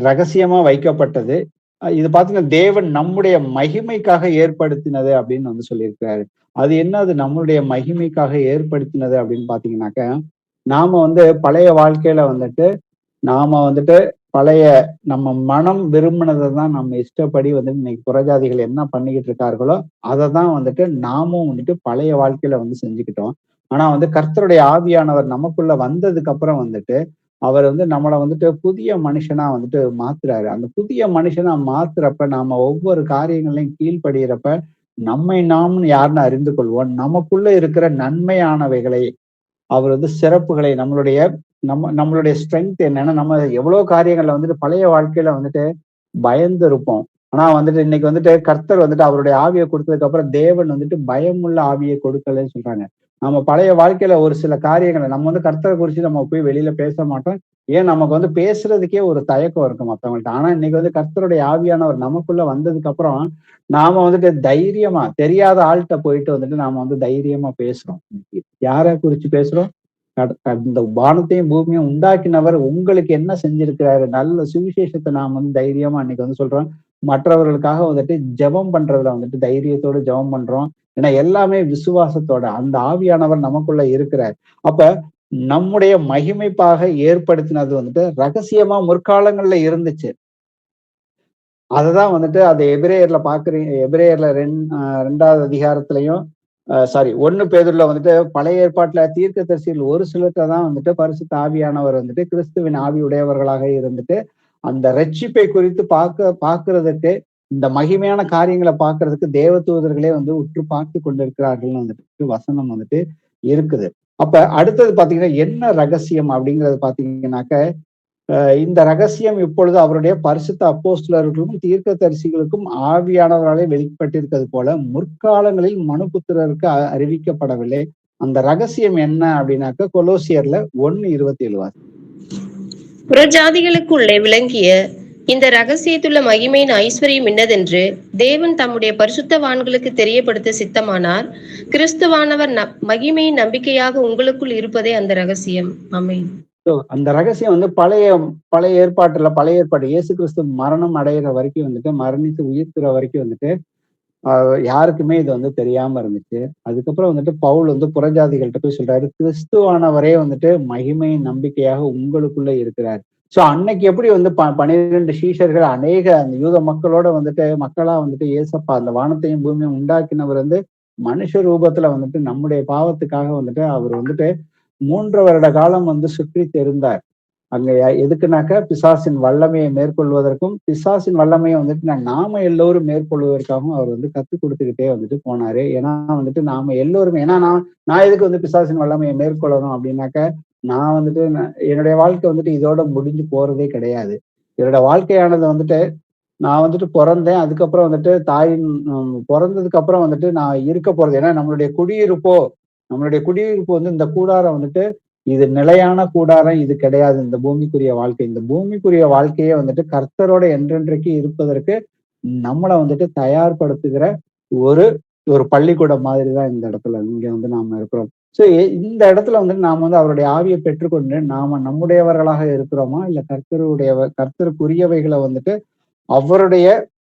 ரகசியமா வைக்கப்பட்டது. இது பாத்தீங்கன்னா தேவன் நம்முடைய மகிமைக்காக ஏற்படுத்தினது அப்படின்னு வந்து சொல்லியிருக்கிறாரு. அது என்ன, அது நம்மளுடைய மகிமைக்காக ஏற்படுத்தினது அப்படின்னு பாத்தீங்கன்னாக்க, நாம வந்து பழைய வாழ்க்கையில வந்துட்டு நாம வந்துட்டு பழைய நம்ம மனம் விரும்பினதை தான் நம்ம இஷ்டப்படி வந்து இன்னைக்கு புறஜாதிகள் என்ன பண்ணிக்கிட்டு இருக்கார்களோ அதை தான் வந்துட்டு நாமும் வந்துட்டு பழைய வாழ்க்கையில வந்து செஞ்சுக்கிட்டோம். ஆனா வந்து கர்த்தருடைய ஆவியானவர் நமக்குள்ள வந்ததுக்கு அப்புறம் வந்துட்டு அவர் வந்து நம்மளை வந்துட்டு புதிய மனுஷனா வந்துட்டு மாத்துறாரு. அந்த புதிய மனுஷனா மாத்துறப்ப நாம ஒவ்வொரு காரியங்களையும் கீழ்ப்படுகிறப்ப நம்மை நாம்னு யாருன்னு அறிந்து கொள்வோம். நமக்குள்ள இருக்கிற நன்மையானவைகளை அவர் வந்து சிறப்புகளை நம்மளுடைய ஸ்ட்ரென்த் என்னன்னா, நம்ம எவ்வளவு காரியங்கள்ல வந்துட்டு பழைய வாழ்க்கையில வந்துட்டு பயந்து இருப்போம். ஆனா வந்துட்டு இன்னைக்கு வந்துட்டு கர்த்தர் வந்துட்டு அவருடைய ஆவியை கொடுத்ததுக்கு அப்புறம் தேவன் வந்துட்டு பயமுள்ள ஆவியை கொடுக்கலன்னு சொல்றாங்க. நம்ம பழைய வாழ்க்கையில ஒரு சில காரியங்களை நம்ம வந்து கர்த்தரை குறிச்சு நம்ம போய் வெளியில பேச மாட்டோம். ஏன், நமக்கு வந்து பேசுறதுக்கே ஒரு தயக்கம் இருக்கு மத்தவங்கள்ட்ட. ஆனா இன்னைக்கு வந்து கர்த்தருடைய ஆவியானவர் நமக்குள்ள வந்ததுக்கு அப்புறம் நாம வந்துட்டு தைரியமா தெரியாத ஆள்கிட்ட போயிட்டு வந்துட்டு நாம வந்து தைரியமா பேசுறோம். யாரை குறிச்சு பேசுறோம்? இந்த வானத்தையும் பூமியும் உண்டாக்கினவர் உங்களுக்கு என்ன செஞ்சிருக்கிறாரு, நல்ல சுவிசேஷத்தை நாம் வந்து தைரியமா அன்னைக்கு வந்து சொல்றோம். மற்றவர்களுக்காக வந்துட்டு ஜெபம் பண்றதுல வந்துட்டு தைரியத்தோடு ஜெபம் பண்றோம். ஏன்னா எல்லாமே விசுவாசத்தோட அந்த ஆவியானவர் நமக்குள்ள இருக்கிறார். அப்ப நம்முடைய மகிமைப்பாக ஏற்படுத்தினது வந்துட்டு ரகசியமா முற்காலங்கள்ல இருந்துச்சு. அததான் வந்துட்டு அது எபிரேயர்ல பாக்குறீங்க. எபிரேயர்ல 2வது அதிகாரத்திலையும் 1 பேதுருல வந்துட்டு பழைய ஏற்பாட்டுல தீர்க்கதரிசிகள் ஒரு சிலர்ட்ட தான் வந்துட்டு பரிசுத்த ஆவியானவர் வந்துட்டு கிறிஸ்துவின் ஆவி உடையவர்களாக இருந்துட்டு அந்த ரட்சிப்பை குறித்து பாக்குறதுக்கு, இந்த மகிமையான காரியங்களை பாக்குறதுக்கு தேவதூதர்களே வந்து உற்று பார்த்து கொண்டிருக்கிறார்கள்னு வந்துட்டு வசனம் வந்துட்டு இருக்குது. அப்ப அடுத்தது பாத்தீங்கன்னா என்ன ரகசியம் அப்படிங்கறது பாத்தீங்கன்னாக்க, இந்த ரகசியம் இப்பொழுது அவருடைய பரிசுத்த அப்போஸ்தலர்களுக்கும் தீர்க்கதரிசிகளுக்கும் ஆவியானவராலே வெளிப்பட்டிருக்கிறது போல முற்காலங்களில் மனுபுத்திரருக்கு அறிவிக்கப்படவில்லை. அந்த ரகசியம் என்ன அப்படின்னாக்க கொலோசியர்ல 1:27. புறஜாதிகளுக்குள்ளே விளங்கிய இந்த ரகசியத்துள்ள மகிமையின் ஐஸ்வர்யம் என்னதென்று தேவன் தம்முடைய பரிசுத்தவான்களுக்கு தெரியப்படுத்த சித்தமானார். கிறிஸ்துவானவர் மகிமையின் நம்பிக்கையாக உங்களுக்குள் இருப்பதே அந்த ரகசியம். ஆமென். அந்த ரகசியம் வந்து பழைய ஏற்பாடு இயேசு கிறிஸ்து மரணம் அடைகிற வரைக்கும் வந்துட்டு, மரணித்து உயிர்க்கிற வரைக்கும் வந்துட்டு யாருக்குமே இது வந்து தெரியாம இருந்துச்சு. அதுக்கப்புறம் வந்துட்டு பவுல் வந்து புறஜாதிகள்கிட்ட போய் சொல்றாரு, கிறிஸ்துவானவரே வந்துட்டு மகிமையின் நம்பிக்கையாக உங்களுக்குள்ள இருக்கிறார். சோ அன்னைக்கு எப்படி வந்து 12 சீஷர்கள் அநேக அந்த யூத மக்களோட வந்துட்டு மக்களா வந்துட்டு ஏசப்பா அந்த வானத்தையும் பூமியும் உண்டாக்கினவர் வந்து மனுஷ ரூபத்துல வந்துட்டு நம்முடைய பாவத்துக்காக வந்துட்டு அவர் வந்துட்டு 3 வருட காலம் வந்து சுற்றி தெரிந்தார். அங்க எதுக்குனாக்க பிசாசின் வல்லமையை மேற்கொள்வதற்கும், பிசாசின் வல்லமையை வந்துட்டு நாம எல்லோரும் மேற்கொள்வதற்காகவும் அவர் வந்து கத்துக் கொடுத்துக்கிட்டே வந்துட்டு போனாரு. ஏன்னா வந்துட்டு நாம எல்லோருமே, ஏன்னா நான் எதுக்கு வந்து பிசாசின் வல்லமையை மேற்கொள்ளணும் அப்படின்னாக்க, நான் வந்துட்டு என்னுடைய வாழ்க்கை வந்துட்டு இதோட முடிஞ்சு போறதே கிடையாது. என்னோட வாழ்க்கையானது வந்துட்டு நான் வந்துட்டு பிறந்தேன். அதுக்கப்புறம் வந்துட்டு தாயின் பிறந்ததுக்கு அப்புறம் வந்துட்டு நான் இருக்க போறது, ஏன்னா நம்மளுடைய குடியிருப்பு வந்து இந்த கூடாரம் வந்துட்டு இது நிலையான கூடாரம் இது கிடையாது. இந்த பூமிக்குரிய வாழ்க்கையே வந்துட்டு கர்த்தரோட என்றென்றைக்கு இருப்பதற்கு நம்மளை வந்துட்டு தயார்படுத்துகிற ஒரு பள்ளிக்கூடம் மாதிரிதான் இந்த இடத்துல இங்க வந்து நாம இருக்கிறோம். சோ இந்த இடத்துல வந்துட்டு நாம வந்து அவருடைய ஆவியை பெற்றுக்கொண்டு நாம நம்முடையவர்களாக இருக்கிறோமா, இல்ல கர்த்தருக்குரியவைகளை வந்துட்டு அவருடைய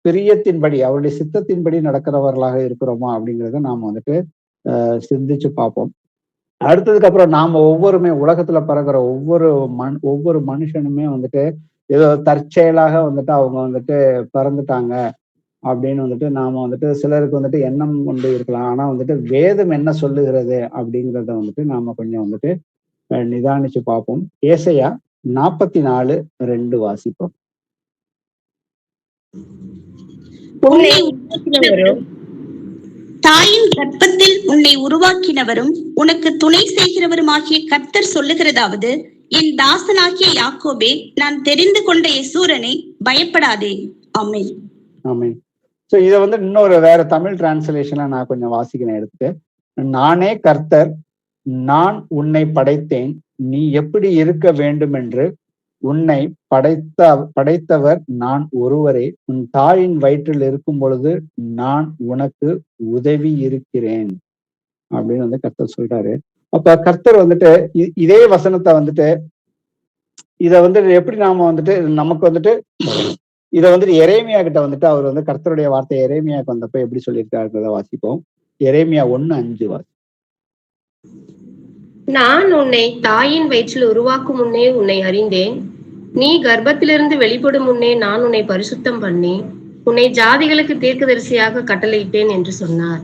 பிரியத்தின்படி அவருடைய சித்தத்தின்படி நடக்கிறவர்களாக இருக்கிறோமா அப்படிங்கிறத நாம வந்துட்டு சிந்திச்சு பார்ப்போம். அடுத்ததுக்கு அப்புறம் நாம உலகத்துல பிறகுற ஒவ்வொரு மனுஷனுமே வந்துட்டு ஏதோ தற்செயலாக வந்துட்டு அவங்க வந்துட்டு பிறந்துட்டாங்க அப்படின்னு வந்துட்டு நாம வந்துட்டு சிலருக்கு வந்துட்டு எண்ணம் கொண்டு இருக்கலாம். ஆனா வந்துட்டு வேதம் என்ன சொல்லுகிறது அப்படிங்கிறத வந்துட்டு நாம கொஞ்சம் வந்துட்டு நிதானிச்சு பார்ப்போம். ஏசாயா 44:2 வாசிப்போம். தாயின் கர்ப்பத்தில் உன்னை உருவாக்கினவரும் உனக்கு துணை செய்கிறவருமாகிய கர்த்தர் சொல்லுகிறதாவது, என் தாசனாகிய யாக்கோபே, நான் தெரிந்து கொண்ட யெசூரனே, பயப்படாதே. ஆமென். ஆமென். சோ இத வந்து இன்னொரு வேற தமிழ் டிரான்ஸ்லேஷன்ல நான் கொஞ்சம் வாசிக்கிறேன் எடுத்துட்டு. நானே கர்த்தர், நான் உன்னை படைத்தேன், நீ எப்படி இருக்க வேண்டும் என்று உன்னை படைத்தவர் நான் ஒருவரே, உன் தாயின் வயிற்றில் இருக்கும் பொழுது நான் உனக்கு உதவி இருக்கிறேன் அப்படின்னு வந்து கர்த்தர் சொல்றாரு. அப்ப கர்த்தர் வந்துட்டு இதே வசனத்தை வந்துட்டு இதை வந்துட்டு எப்படி நாம வந்துட்டு நமக்கு வந்துட்டு இதை வந்துட்டு எரேமியா கிட்ட வந்துட்டு அவர் வந்து கர்த்தருடைய வார்த்தை எரேமியாவுக்கு வந்தப்ப எப்படி சொல்லியிருக்காருன்றத வாசிப்போம். எரேமியா 1:5 வாசி. நான் உன்னை தாயின் வயிற்றில் உருவாக்கும் முன்னே உன்னை அறிந்தேன். நீ கர்ப்பத்திலிருந்து வெளிப்படும் முன்னே நான் உன்னை பரிசுத்தம் பண்ணி உன்னை ஜாதிகளுக்கு தீர்க்கதரிசியாக கட்டளையிட்டேன் என்று சொன்னார்.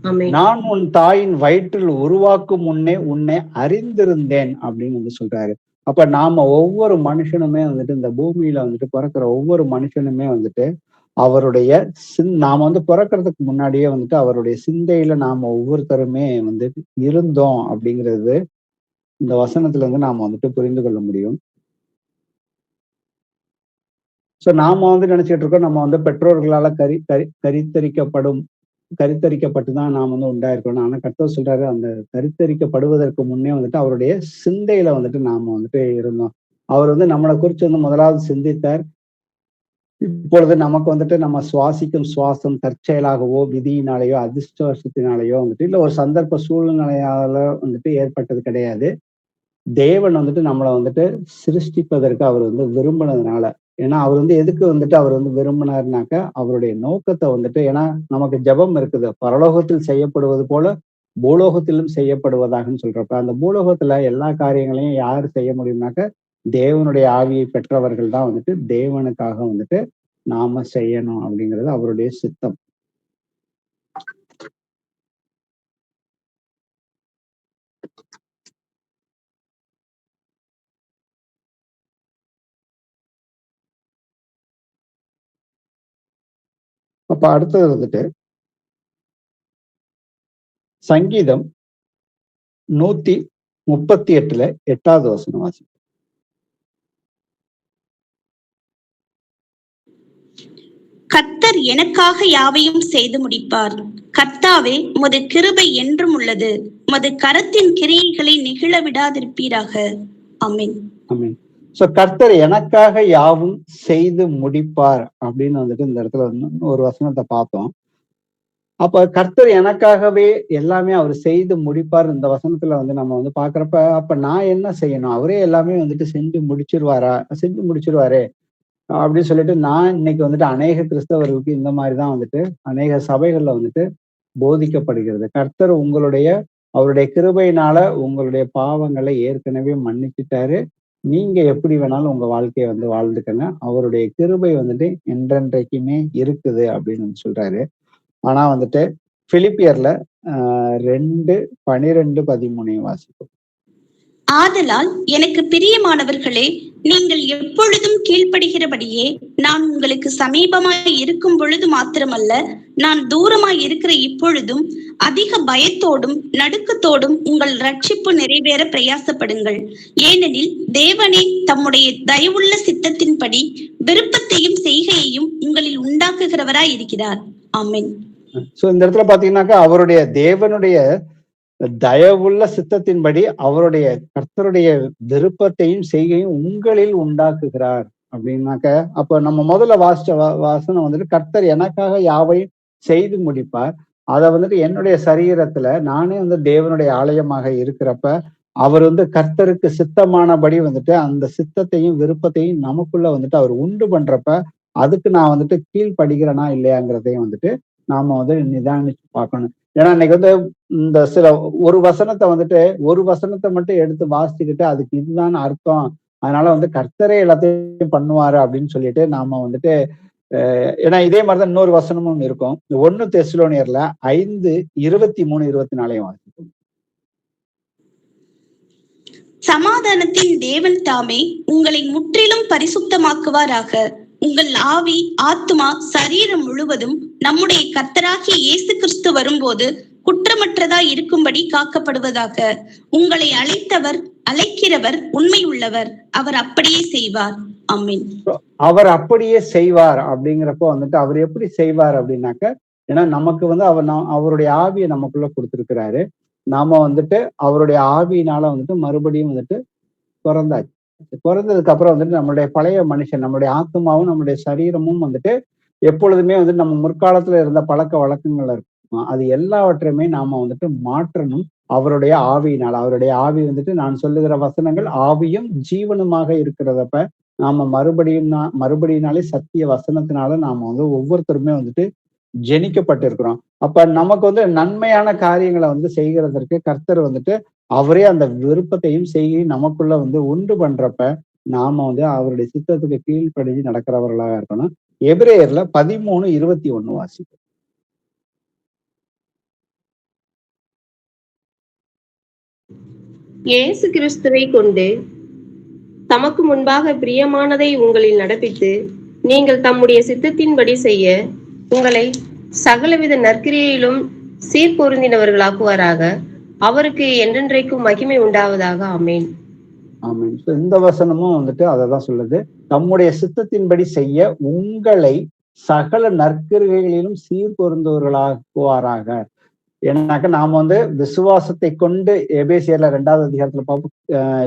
ஆமென். நான் உன் தாயின் வயிற்றில் உருவாக்கும் முன்னே உன்னை அறிந்திருந்தேன் அப்படின்னு வந்து சொல்றாரு. அப்ப நாம ஒவ்வொரு மனுஷனுமே வந்துட்டு இந்த பூமியில வந்துட்டு பிறக்கிற ஒவ்வொரு மனுஷனுமே வந்துட்டு அவருடைய நாம வந்து பிறக்கிறதுக்கு முன்னாடியே வந்துட்டு அவருடைய சிந்தையில நாம ஒவ்வொருத்தருமே வந்து இருந்தோம் அப்படிங்கிறது இந்த வசனத்துல இருந்து நாம வந்துட்டு புரிந்து கொள்ள முடியும். சோ நாம வந்து நினைச்சிட்டு இருக்கோம் நம்ம வந்து பெற்றோர்களால கரித்தரிக்கப்பட்டுதான் நாம் வந்து உண்டாயிருக்கணும். ஆனா கர்த்தர் சொல்றாரு அந்த கரித்தரிக்கப்படுவதற்கு முன்னே வந்துட்டு அவருடைய சிந்தையில வந்துட்டு நாம வந்துட்டு இருந்தோம். அவர் வந்து நம்மளை குறிச்சு வந்து முதலாவது சிந்தித்தார். இப்பொழுது நமக்கு வந்துட்டு நம்ம சுவாசிக்கும் சுவாசம் தற்செயலாகவோ விதியினாலேயோ அதிர்ஷ்டவசத்தினாலேயோ வந்துட்டு இல்ல ஒரு சந்தர்ப்ப சூழ்நிலையால வந்துட்டு ஏற்பட்டது கிடையாது. தேவன் வந்துட்டு நம்மளை வந்துட்டு சிருஷ்டிப்பதற்கு அவர் வந்து விரும்பினதுனால. ஏன்னா அவர் வந்து எதுக்கு வந்துட்டு அவர் வந்து விரும்பினார்னாக்க அவருடைய நோக்கத்தை வந்துட்டு, ஏன்னா நமக்கு ஜெபம் இருக்குது, பரலோகத்தில் செய்யப்படுவது போல பூலோகத்திலும் செய்யப்படுவதாகன்னு சொல்றப்ப அந்த பூலோகத்துல எல்லா காரியங்களையும் யார் செய்ய முடியும்னாக்க தேவனுடைய ஆவியை பெற்றவர்கள் தான் வந்துட்டு தேவனுக்காக வந்துட்டு நாம செய்யணும் அப்படிங்கிறது அவருடைய சித்தம். அப்ப அடுத்தது வந்துட்டு சங்கீதம் 138 8வது வசனம் வாசி. கர்த்தர் எனக்காக யாவையும் செய்து முடிப்பார். கர்த்தாவே, உமது கிருபை என்றும் உள்ளது. உமது கரத்தின் கிரியைகளை நிகழ விடாதிருப்பீராக. ஆமென். ஆமென். சோ கர்த்தர் எனக்காக யாவும் செய்து முடிப்பார் அப்படின்னு வந்துட்டு இந்த இடத்துல வந்து ஒரு வசனத்தை பார்த்தோம். அப்ப கர்த்தர் எனக்காகவே எல்லாமே அவர் செய்து முடிப்பார். இந்த வசனத்துல வந்து நம்ம வந்து பாக்குறப்ப அப்ப நான் என்ன செய்யணும்? அவரே எல்லாமே வந்துட்டு செஞ்சு முடிச்சிருவாரே அப்படின்னு சொல்லிட்டு நான் இன்னைக்கு வந்துட்டு அநேக கிறிஸ்தவர்களுக்கு இந்த மாதிரிதான் வந்துட்டு அநேக சபைகள்ல வந்துட்டு போதிக்கப்படுகிறது. கர்த்தர் அவருடைய கிருபையினால உங்களுடைய பாவங்களை ஏற்கனவே மன்னிச்சுட்டாரு. நீங்க எப்படி வேணாலும் உங்க வாழ்க்கையை வந்து வாழ்ந்துக்கங்க. அவருடைய கிருபை வந்துட்டு என்றென்றைக்குமே இருக்குது அப்படின்னு சொல்றாரு. ஆனா வந்துட்டு பிலிப்பியர்ல 2:12-13 வாசிப்போம். ஆதலால் எனக்கு பிரியமானவர்களே, நீங்கள் எப்பொழுதும் கீழ்ப்படுகிறபடியே நான் உங்களுக்கு சமீபமாய் இருக்கும் பொழுது மாத்திரமல்ல, நான் தூரமாய் இருக்கிற இப்பொழுதும் அதிக பயத்தோடும் நடுக்கத்தோடும் உங்கள் ரட்சிப்பு நிறைவேற பிரயாசப்படுங்கள். ஏனெனில் தேவனே தம்முடைய தயவுள்ள சித்தத்தின்படி விருப்பத்தையும் செய்கையையும் உங்களில் உண்டாக்குகிறவராய் இருக்கிறார். ஆமென். சோ இந்த இடத்துல பாத்தீங்கன்னாக்கா அவருடைய தேவனுடைய தயவுள்ள சித்தத்தின்படி அவருடைய கர்த்தருடைய விருப்பத்தையும் செய்கையும் உங்களில் உண்டாக்குகிறார் அப்படின்னாக்க அப்ப நம்ம முதல்ல வாசிச்ச வாசனம் வந்துட்டு கர்த்தர் எனக்காக யாவையும் செய்து முடிப்பார். அதை வந்துட்டு என்னுடைய சரீரத்துல நானே வந்து தேவனுடைய ஆலயமாக இருக்கிறப்ப அவர் வந்து கர்த்தருக்கு சித்தமானபடி வந்துட்டு அந்த சித்தத்தையும் விருப்பத்தையும் நமக்குள்ள வந்துட்டு அவர் உண்டு பண்றப்ப அதுக்கு நான் வந்துட்டு கீழ்படுகிறேனா இல்லையாங்கிறதையும் வந்துட்டு நாம வந்து நிதானிச்சு பார்க்கணும். ஏன்னா இன்னைக்கு வந்து இந்த ஒரு வசனத்தை மட்டும் எடுத்து வாசிச்சுக்கிட்டு அதுக்கு இதுதான் அர்த்தம், அதனால வந்து கர்த்தரே எல்லாத்தையும் பண்ணுவாரு அப்படின்னு சொல்லிட்டு நாம வந்துட்டு ஏன்னா இதே மாதிரிதான் இன்னொரு வசனமும் இருக்கும். 1 தெசலோனியர்ல 5:23-24 வாசிப்போம். சமாதானத்தின் தேவன் தாமே உங்களை முற்றிலும் பரிசுத்தமாக்குவாராக. உங்கள் ஆவி, ஆத்துமா, சரீரம் முழுவதும் நம்முடைய கர்த்தராகிய இயேசு கிறிஸ்து வரும்போது குற்றமற்றதா இருக்கும்படி காக்கப்படுவதாக. உங்களை அழைக்கிறவர் உண்மை உள்ளவர், அவர் அப்படியே செய்வார். ஆமென். அவர் அப்படியே செய்வார் அப்படிங்கிறப்போ வந்துட்டு அவர் எப்படி செய்வார் அப்படின்னாக்க, ஏன்னா நமக்கு வந்து அவருடைய ஆவியை நமக்குள்ள கொடுத்திருக்கிறாரு. நாம வந்துட்டு அவருடைய ஆவியினால வந்துட்டு மறுபடியும் வந்துட்டு பிறந்ததுக்கு அப்புறம் வந்துட்டு நம்மளுடைய பழைய மனுஷன், நம்மளுடைய ஆத்மாவும் நம்மளுடைய சரீரமும் வந்துட்டு எப்பொழுதுமே வந்துட்டு நம்ம முற்காலத்துல இருந்த பழக்க வழக்கங்கள் இருக்கும், அது எல்லாவற்றையுமே நாம வந்துட்டு மாற்றணும். அவருடைய ஆவியினால். அவருடைய ஆவி வந்துட்டு நான் சொல்லுகிற வசனங்கள் ஆவியும் ஜீவனுமாக இருக்கிறதப்ப நாம மறுபடியினாலே சத்திய வசனத்தினால நாம வந்து ஒவ்வொருத்தருமே வந்துட்டு ஜெனிக்கப்பட்டிருக்கிறோம். அப்ப நமக்கு வந்து நன்மையான காரியங்களை வந்து செய்கிறதற்கு கர்த்தர் வந்துட்டு அவரே அந்த விருப்பத்தையும் செய்ய நமக்குள்ள வந்து உண்டு பண்றப்ப நாம வந்து அவருடைய சித்தத்துக்கு கீழ்ப்படிஞ்சு நடக்கிறவர்களாக இருக்கணும். எபிரேயர்ல 13:21 வாசிப்போம். இயேசு கிறிஸ்துவை கொண்டு தமக்கு முன்பாக பிரியமானதை உங்களில் நடப்பித்து நீங்கள் தம்முடைய சித்தத்தின்படி செய்ய உங்களை சகலவித நற்கிரியையிலும் சீர்பொருந்தினவர்களாக்குவாராக. அவருக்கு என்றென்றைக்கும் மகிமை உண்டாவதாக. ஆமென். ஆமென். இந்த வசனமும் வந்துட்டு அததான் சொல்லுது. தம்முடைய சித்தத்தின்படி செய்ய உங்களை சகல நற்கிரியைகளிலும் சீர்பொருந்துவர்களாக்குவாராக. ஏன்னாக்க நாம வந்து விசுவாசத்தை கொண்டு எபேசியர்ல 2வது அதிகாரத்துல பார்ப்போம்.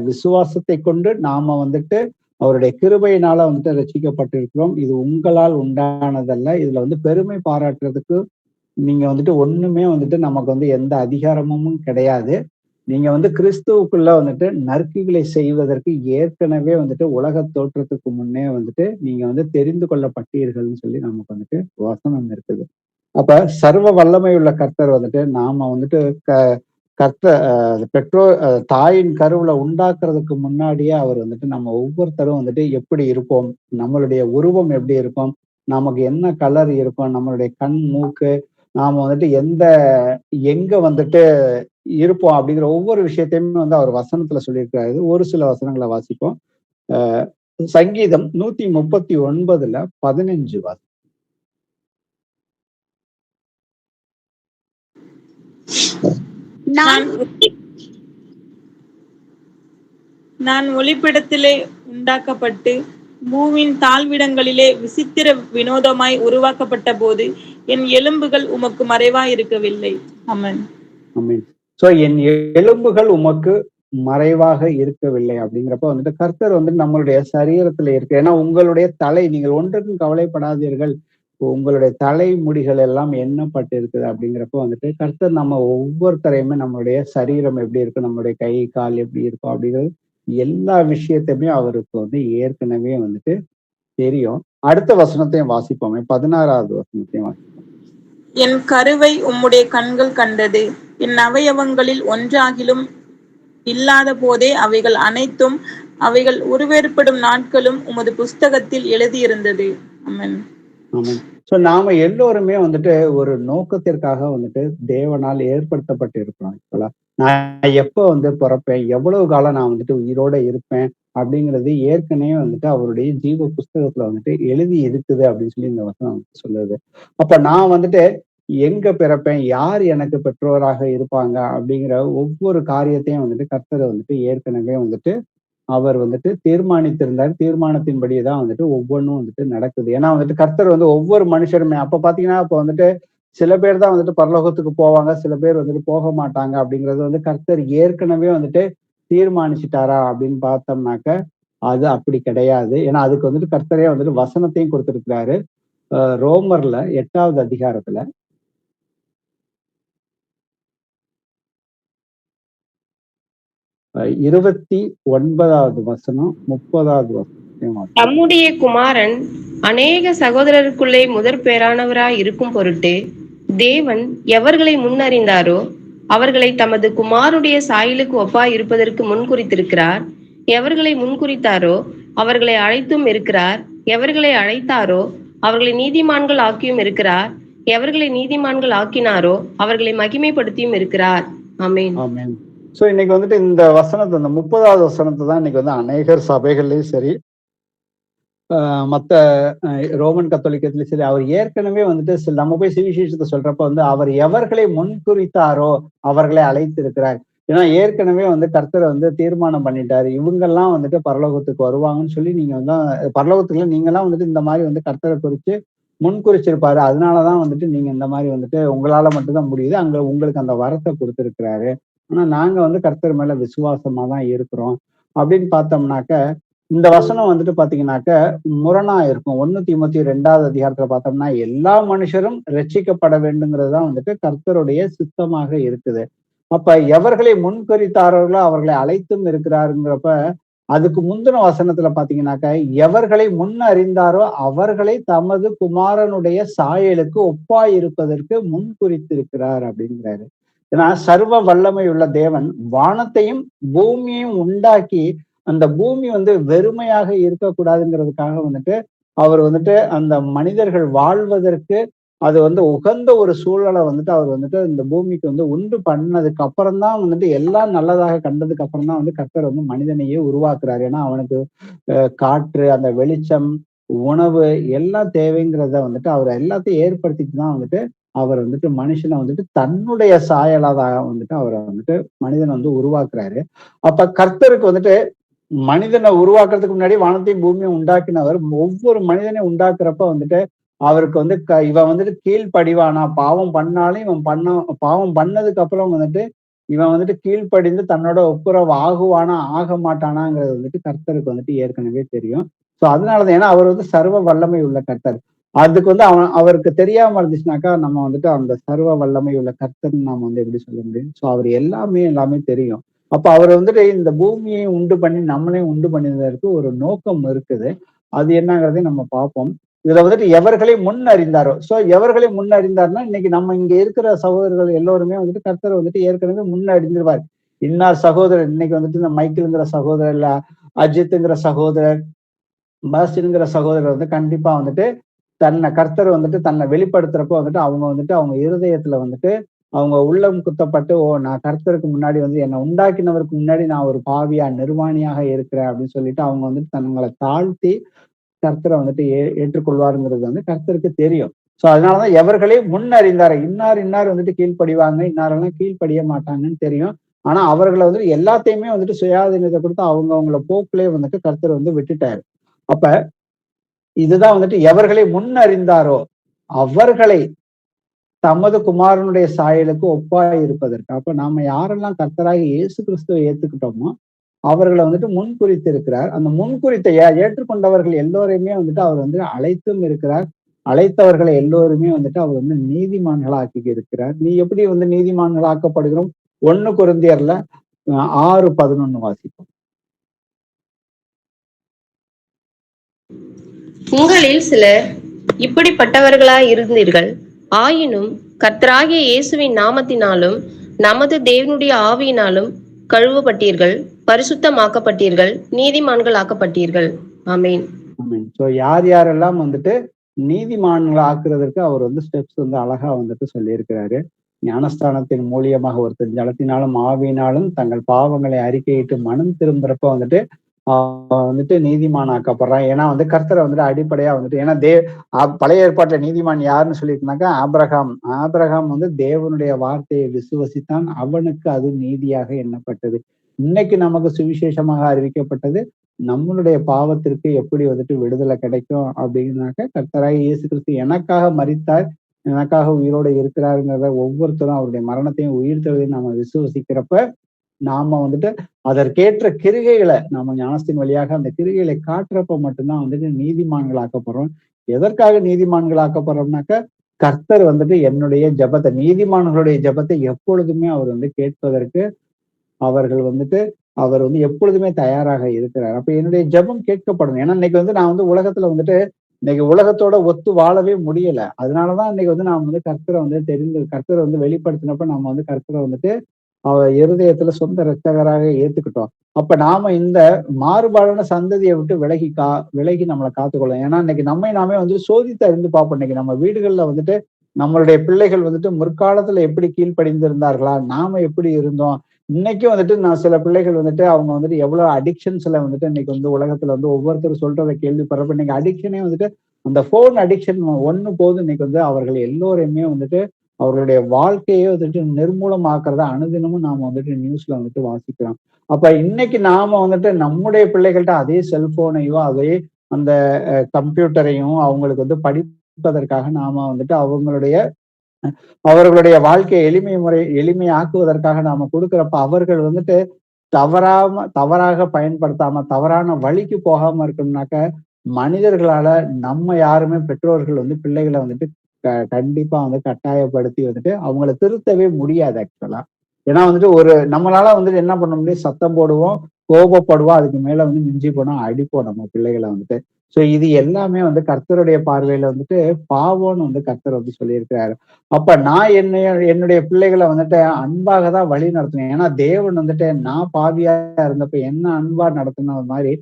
விசுவாசத்தை கொண்டு நாம வந்துட்டு அவருடைய கிருபையினால வந்துட்டு ரட்சிக்கப்பட்டிருக்கிறோம். இது உங்களால் உண்டானதல்ல. இதுல வந்து பெருமை பாராட்டுறதுக்கு நீங்க வந்துட்டு ஒண்ணுமே வந்துட்டு நமக்கு வந்து எந்த அதிகாரமும் கிடையாது. நீங்க வந்து கிறிஸ்துவுக்குள்ள வந்துட்டு நற்கிரிகளை செய்வதற்கு ஏற்கனவே வந்துட்டு உலக தோற்றத்துக்கு முன்னே வந்துட்டு நீங்க வந்து தெரிந்து கொள்ளப்பட்டீர்கள்னு சொல்லி நமக்கு வந்துட்டு வசனம் இருக்குது. அப்ப சர்வ வல்லமை உள்ள கர்த்தர் வந்துட்டு நாம வந்துட்டு பெற்றோர் தாயின் கருவுல உண்டாக்குறதுக்கு முன்னாடியே அவர் வந்துட்டு நம்ம ஒவ்வொருத்தரும் வந்துட்டு எப்படி இருப்போம், நம்மளுடைய உருவம் எப்படி இருக்கும், நமக்கு என்ன கலர் இருக்கும், நம்மளுடைய கண் மூக்கு, நாம வந்துட்டு எங்க வந்துட்டு இருப்போம் அப்படிங்கிற ஒவ்வொரு விஷயத்தையுமே வந்து அவர் வசனத்துல சொல்லியிருக்கிறாரு. ஒரு சில வசனங்களை வாசிப்போம். சங்கீதம் 139:15 வாசி. நான் ஒளிப்பிடத்திலே உண்டாக்கப்பட்டு பூவின் தாழ்விடங்களிலே விசித்திர வினோதமாய் உருவாக்கப்பட்ட போது என் எலும்புகள் உமக்கு மறைவாய் இருக்கவில்லை. ஆமென். ஆமென். சோ என் எலும்புகள் உமக்கு மறைவாக இருக்கவில்லை அப்படிங்கிறப்ப வந்துட்டு கர்த்தர் வந்து நம்மளுடைய சரீரத்துல இருக்கு. ஏன்னா உங்களுடைய தலை, நீங்கள் ஒன்றுக்கும் கவலைப்படாதீர்கள், உங்களுடைய தலை முடிகள் எல்லாம் எண்ணப்பட்டு இருக்குது அப்படிங்கிறப்ப வந்துட்டு கர்த்தர் நம்ம ஒவ்வொருத்தரையுமே நம்மளுடைய சரீரம் எப்படி இருக்கு, நம்மளுடைய கை கால் எப்படி இருக்கும் அப்படிங்கிறது எல்லா விஷயத்தையுமே அவருக்கு வந்து ஏற்கனவே வந்துட்டு தெரியும். அடுத்த வசனத்தையும் வாசிப்போமே, 16வது வசனத்தையும் வாசிப்போம். என் கருவை உம்முடைய கண்கள் கண்டது, என் அவயவங்களில் ஒன்றாகிலும் இல்லாத போதே அவைகள் அனைத்தும் அவைகள் உருவேற்படும் நாட்களும் உமது புஸ்தகத்தில் எழுதியிருந்தது. ஆமென். ஆமென். சோ நாம எல்லோருமே வந்துட்டு ஒரு நோக்கத்திற்காக வந்துட்டு தேவனால் ஏற்படுத்தப்பட்டு இருக்கிறோம். இப்பெல்லாம் நான் எப்ப வந்து பிறப்பேன், எவ்வளவு காலம் நான் வந்துட்டு உயிரோட இருப்பேன் அப்படிங்கிறது ஏற்கனவே வந்துட்டு அவருடைய ஜீவ புஸ்தகத்துல வந்துட்டு எழுதி இருக்குது அப்படின்னு சொல்லி இந்த வசனம் சொல்லுது. அப்ப நான் வந்துட்டு எங்க பிறப்பேன், யார் எனக்கு பெற்றோராக இருப்பாங்க அப்படிங்கிற ஒவ்வொரு காரியத்தையும் வந்துட்டு கர்த்தர் வந்துட்டு ஏற்கனவே வந்துட்டு அவர் வந்துட்டு தீர்மானித்திருந்தார். தீர்மானத்தின்படிதான் வந்துட்டு ஒவ்வொன்றும் வந்துட்டு நடக்குது. ஏன்னா வந்துட்டு கர்த்தர் வந்து ஒவ்வொரு மனுஷருமே அப்ப பாத்தீங்கன்னா இப்ப வந்துட்டு சில பேர் தான் வந்துட்டு பரலோகத்துக்கு போவாங்க, சில பேர் வந்துட்டு போக மாட்டாங்க அப்படிங்கிறது வந்து கர்த்தர் ஏற்கனவே வந்துட்டு தீர்மானிச்சுட்டாரா அப்படின்னு பார்த்தோம்னாக்க அது அப்படி கிடையாது. ஏன்னா அதுக்கு வந்துட்டு கர்த்தரே வந்துட்டு வசனத்தையும் கொடுத்திருக்கிறாரு. ரோமர்ல 8வது அதிகாரத்துல 29வது வசனம் 30வது வசனம். தம்முடைய குமாரன் அநேக சகோதரருக்குள்ளே முதற் பேரானவராய் இருக்கும் பொருட்டு தேவன் எவர்களை முன்னறிந்தாரோ அவர்களை தமது குமாருடைய சாயலுக்கு ஒப்பாய் இருப்பதற்கு முன்குறித்திருக்கிறார். எவர்களை முன்குறித்தாரோ அவர்களை அழைத்தும் இருக்கிறார். எவர்களை அழைத்தாரோ அவர்களை நீதிமான்கள் ஆக்கியும் இருக்கிறார். எவர்களை நீதிமான்கள் ஆக்கினாரோ அவர்களை மகிமைப்படுத்தியும் இருக்கிறார். ஆமென். ஆமென். சோ இன்னைக்கு வந்துட்டு இந்த வசனத்தை, இந்த 30வது வசனத்தை தான் இன்னைக்கு வந்து அநேகர் சபைகள்லயும் சரி, மத்த ரோமன் கத்தோலிக்கத்திலயும் சரி, அவர் ஏற்கனவே வந்துட்டு நம்ம போய் சுவிசேஷத்தை சொல்றப்ப வந்து அவர் எவர்களை முன்குறித்தாரோ அவர்களை அழைத்து இருக்கிறார். ஏன்னா ஏற்கனவே வந்து கர்த்தரை வந்து தீர்மானம் பண்ணிட்டாரு, இவங்கெல்லாம் வந்துட்டு பரலோகத்துக்கு வருவாங்கன்னு சொல்லி. நீங்க வந்து பரலோகத்துக்குள்ள நீங்கெல்லாம் வந்துட்டு இந்த மாதிரி வந்து கர்த்தரை குறிச்சு முன்குறிச்சிருப்பாரு. அதனாலதான் வந்துட்டு நீங்க இந்த மாதிரி வந்துட்டு உங்களால மட்டும்தான் முடியுது, அங்க உங்களுக்கு அந்த வரத்தை கொடுத்திருக்கிறாரு. ஆனா நாங்க வந்து கர்த்தர் மேல விசுவாசமா தான் இருக்கிறோம் அப்படின்னு பார்த்தோம்னாக்க இந்த வசனம் வந்துட்டு பாத்தீங்கன்னாக்க முரணா இருக்கும். 1 தீமோத்தேயு 2வது அதிகாரத்துல பார்த்தோம்னா எல்லா மனுஷரும் ரட்சிக்கப்பட வேண்டுங்கிறது தான் வந்துட்டு கர்த்தருடைய சித்தமாக இருக்குது. அப்ப எவர்களை முன்குறித்தார்களோ அவர்களை அழைத்தும் இருக்கிறாருங்கிறப்ப, அதுக்கு முந்தின வசனத்துல பாத்தீங்கன்னாக்க, எவர்களை முன் அறிந்தாரோ அவர்களை தமது குமாரனுடைய சாயலுக்கு ஒப்பாய் இருப்பதற்கு முன் குறித்திருக்கிறார் அப்படிங்கிறாரு. ஏன்னா சர்வ வல்லமை உள்ள தேவன் வானத்தையும் பூமியையும் உண்டாக்கி, அந்த பூமி வெறுமையாக இருக்கக்கூடாதுங்கிறதுக்காக அவர் அந்த மனிதர்கள் வாழ்வதற்கு அது உகந்த ஒரு சூழலை அவர் இந்த பூமிக்கு உண்டு பண்ணதுக்கு அப்புறம் தான் எல்லாம் நல்லதாக கண்டதுக்கு அப்புறம் தான் கர்த்தர் மனிதனையே உருவாக்குறாரு. ஏன்னா அவனுக்கு காற்று, அந்த வெளிச்சம், உணவு எல்லாம் தேவைங்கிறத அவர் எல்லாத்தையும் ஏற்படுத்திட்டு தான் அவர் மனுஷனை தன்னுடைய சாயலாக அவரை மனிதனை உருவாக்குறாரு. அப்ப கர்த்தருக்கு மனிதனை உருவாக்குறதுக்கு முன்னாடி வானத்தையும் பூமியும் உண்டாக்கினவர் ஒவ்வொரு மனிதனையும் உண்டாக்குறப்ப அவருக்கு இவன் கீழ்ப்படிவானா, பாவம் பண்ணாலும் இவன் பாவம் பண்ணதுக்கு அப்புறம் இவன் கீழ்ப்படிந்து தன்னோட ஒப்புரவு ஆகுவானா ஆக மாட்டானாங்கிறது கர்த்தருக்கு ஏற்கனவே தெரியும். சோ அதனாலதான், ஏன்னா அவர் சர்வ வல்லமை உள்ள கர்த்தர். அதுக்கு அவருக்கு தெரியாம இருந்துச்சுனாக்கா நம்ம அந்த சர்வ வல்லமை உள்ள கர்த்தர்ன்னு நாம எப்படி சொல்ல முடியும்? சோ அவர் எல்லாமே தெரியும். அப்ப அவர் இந்த பூமியை உண்டு பண்ணி நம்மளையும் உண்டு பண்ணினதற்கு ஒரு நோக்கம் இருக்குது. அது என்னங்கிறதை நம்ம பார்ப்போம். இதுல எவர்களை முன் அறிந்தாரோ, சோ எவர்களை முன் அறிந்தார்னா, இன்னைக்கு நம்ம இங்க இருக்கிற சகோதரர்கள் எல்லோருமே கர்த்தரை ஏற்கனவே முன் அறிந்திருவார். இன்னார் சகோதரர், இன்னைக்கு இந்த மைக்கிள்ங்கிற சகோதரர், இல்ல அஜித்ங்கிற சகோதரர், பாஸ்டின்ங்கிற சகோதரர் கண்டிப்பா தன்னை கர்த்தர் தன்னை வெளிப்படுத்துறப்போ அவங்க அவங்க இருதயத்துல அவங்க உள்ளம் குத்தப்பட்டு, ஓ நான் கர்த்தருக்கு முன்னாடி என்னை உண்டாக்கினவருக்கு முன்னாடி நான் ஒரு பாவியா நிர்வாணியாக இருக்கிறேன் அப்படின்னு சொல்லிட்டு அவங்க தங்களை தாழ்த்தி கர்த்தரை ஏற்றுக்கொள்வாருங்கிறது கர்த்தருக்கு தெரியும். சோ அதனாலதான் எவர்களே முன் அறிந்தார, இன்னார் கீழ்ப்படிவாங்க, இன்னாரெல்லாம் கீழ்ப்படிய மாட்டாங்கன்னு தெரியும். ஆனா அவர்களை எல்லாத்தையுமே சுயாதீனத்தை கொடுத்து அவங்கள போக்குலயே கர்த்தர் விட்டுட்டாரு. அப்ப இதுதான் எவர்களை முன் அறிந்தாரோ அவர்களை தமது குமாரனுடைய சாயலுக்கு ஒப்பாய் இருப்பதற்கு. அப்ப நாம யாரெல்லாம் கர்த்தராகி இயேசு கிறிஸ்துவை ஏத்துக்கிட்டோமோ அவர்களை முன்குறித்து இருக்கிறார். அந்த முன்குறித்த ஏற்றுக்கொண்டவர்கள் எல்லோரையுமே அவர் அழைத்தும் இருக்கிறார். அழைத்தவர்களை எல்லோருமே அவர் நீதிமான்களாக்கி இருக்கிறார். நீ எப்படி நீதிமான்களாக்கப்படுகிறோம்? 1 கொரிந்தியர்ல 6:11 வாசிப்போம். உங்களில் சிலர் இப்படிப்பட்டவர்களாய் இருந்தீர்கள். ஆயினும் கர்த்தராகிய இயேசுவின் நாமத்தினாலும் நமது தேவனுடைய ஆவியினாலும் கழுவப்பட்டீர்கள், பரிசுத்தமாக்கப்பட்டீர்கள், நீதிமான்கள் ஆக்கப்பட்டீர்கள். ஆமென். ஆமென். சோ யாரெல்லாம் நீதிமான்கள் ஆக்குறதற்கு அவர் ஸ்டெப்ஸ் அழகா சொல்லியிருக்கிறாரு. ஞானஸ்தானத்தின் மூலியமாக ஒருத்தர் ஜலத்தினாலும் ஆவியினாலும் தங்கள் பாவங்களை அறிக்கையிட்டு மனம் திரும்புறப்ப நீதிமானாக்கப்படுறான். ஏன்னா கர்த்தரை அடிப்படையா ஏன்னா பழைய ஏற்பாட்டுல நீதிமான் யாருன்னு சொல்லியிருந்தாக்கா ஆபிரகாம் தேவனுடைய வார்த்தையை விசுவசித்தான், அவனுக்கு அது நீதியாக எண்ணப்பட்டது. இன்னைக்கு நமக்கு சுவிசேஷமாக அறிவிக்கப்பட்டது நம்மளுடைய பாவத்திற்கு எப்படி விடுதலை கிடைக்கும் அப்படின்னாக்க, கர்த்தராகிய இயேசு கிறிஸ்து எனக்காக மரித்தார், எனக்காக உயிரோட இருக்கிறாருங்கிறத ஒவ்வொருத்தரும் அவருடைய மரணத்தையும் உயிர்த்தெழுதையும் நாம விசுவசிக்கிறப்ப நாம அதற்கேற்ற கிரிகைகளை நாம ஞானத்தின் வழியாக அந்த கிரிகைகளை காட்டுறப்ப மட்டும்தான் நீதிமான்களாக்கப்படுறோம். எதற்காக நீதிமான்களாக்கப்படுறோம்னாக்க, கர்த்தர் என்னுடைய ஜபத்தை, நீதிமான்களுடைய ஜபத்தை எப்பொழுதுமே அவர் கேட்பதற்கு அவர்கள் அவர் எப்பொழுதுமே தயாராக இருக்கிறார். அப்ப என்னுடைய ஜபம் கேட்கப்படும். ஏன்னா இன்னைக்கு நான் உலகத்துல இன்னைக்கு உலகத்தோட ஒத்து வாழவே முடியல. அதனாலதான் இன்னைக்கு நாம் கர்த்தரை கர்த்தரை வெளிப்படுத்தினப்ப நாம கர்த்தரை அவர் இருதயத்துல சொந்த இரட்சகராக ஏத்துக்கிட்டோம். அப்ப நாம இந்த மாறுபாடான சந்ததியை விட்டு விலகி நம்மளை காத்துக்கொள்ளலாம். ஏன்னா இன்னைக்கு நாமே சோதித்து அறிந்து பார்ப்போம். இன்னைக்கு நம்ம வீடுகள்ல நம்மளுடைய பிள்ளைகள் முற்காலத்துல எப்படி கீழ்ப்படிந்திருந்தார்களா, நாம எப்படி இருந்தோம், இன்னைக்கும் நான் சில பிள்ளைகள் அவங்க எவ்வளவு அடிக்ஷன்ஸ்ல இன்னைக்கு உலகத்துல ஒவ்வொருத்தரும் சொல்றதை கேள்விப்படுறப்ப இன்னைக்கு அடிக்ஷனே அந்த போன் அடிக்ஷன் ஒண்ணு போது இன்னைக்கு அவர்கள் எல்லோரையுமே அவர்களுடைய வாழ்க்கையே நிர்மூலமாக்குறத அனுதினமும் நாம நியூஸ்ல வாசிக்கிறோம். அப்ப இன்னைக்கு நாம நம்முடைய பிள்ளைகள்கிட்ட அதே செல்போனையோ அதே அந்த கம்ப்யூட்டரையும் அவங்களுக்கு படிப்பதற்காக நாம அவர்களுடைய வாழ்க்கையை எளிமையாக்குவதற்காக நாம கொடுக்குறப்ப அவர்கள் தவறாக பயன்படுத்தாம தவறான வழிக்கு போகாம இருக்கணும்னாக்க, மனிதர்களால நம்ம யாருமே பெற்றோர்கள் பிள்ளைகளை கண்டிப்பா கட்டாயப்படுத்தி அவங்கள திருத்தவே முடியாது. ஆக்சுவலா ஏன்னா வந்துட்டு ஒரு நம்மளால வந்துட்டு என்ன பண்ண முடியும், சத்தம் போடுவோம், கோபப்படுவோம், அதுக்கு மேல வந்து மிஞ்சி போனா அடிப்போம் நம்ம பிள்ளைகளை வந்துட்டு. சோ இது எல்லாமே வந்து கர்த்தருடைய பார்வையில வந்துட்டு பாவம்னு வந்து கர்த்தர் வந்து சொல்லியிருக்கிறாரு. அப்ப நான் என்னுடைய பிள்ளைகளை வந்துட்டு அன்பாக தான் வழி நடத்தணும். ஏன்னா தேவன் வந்துட்டு நான் பாவியா இருந்தப்ப என்ன அன்பா நடத்தின மாதிரி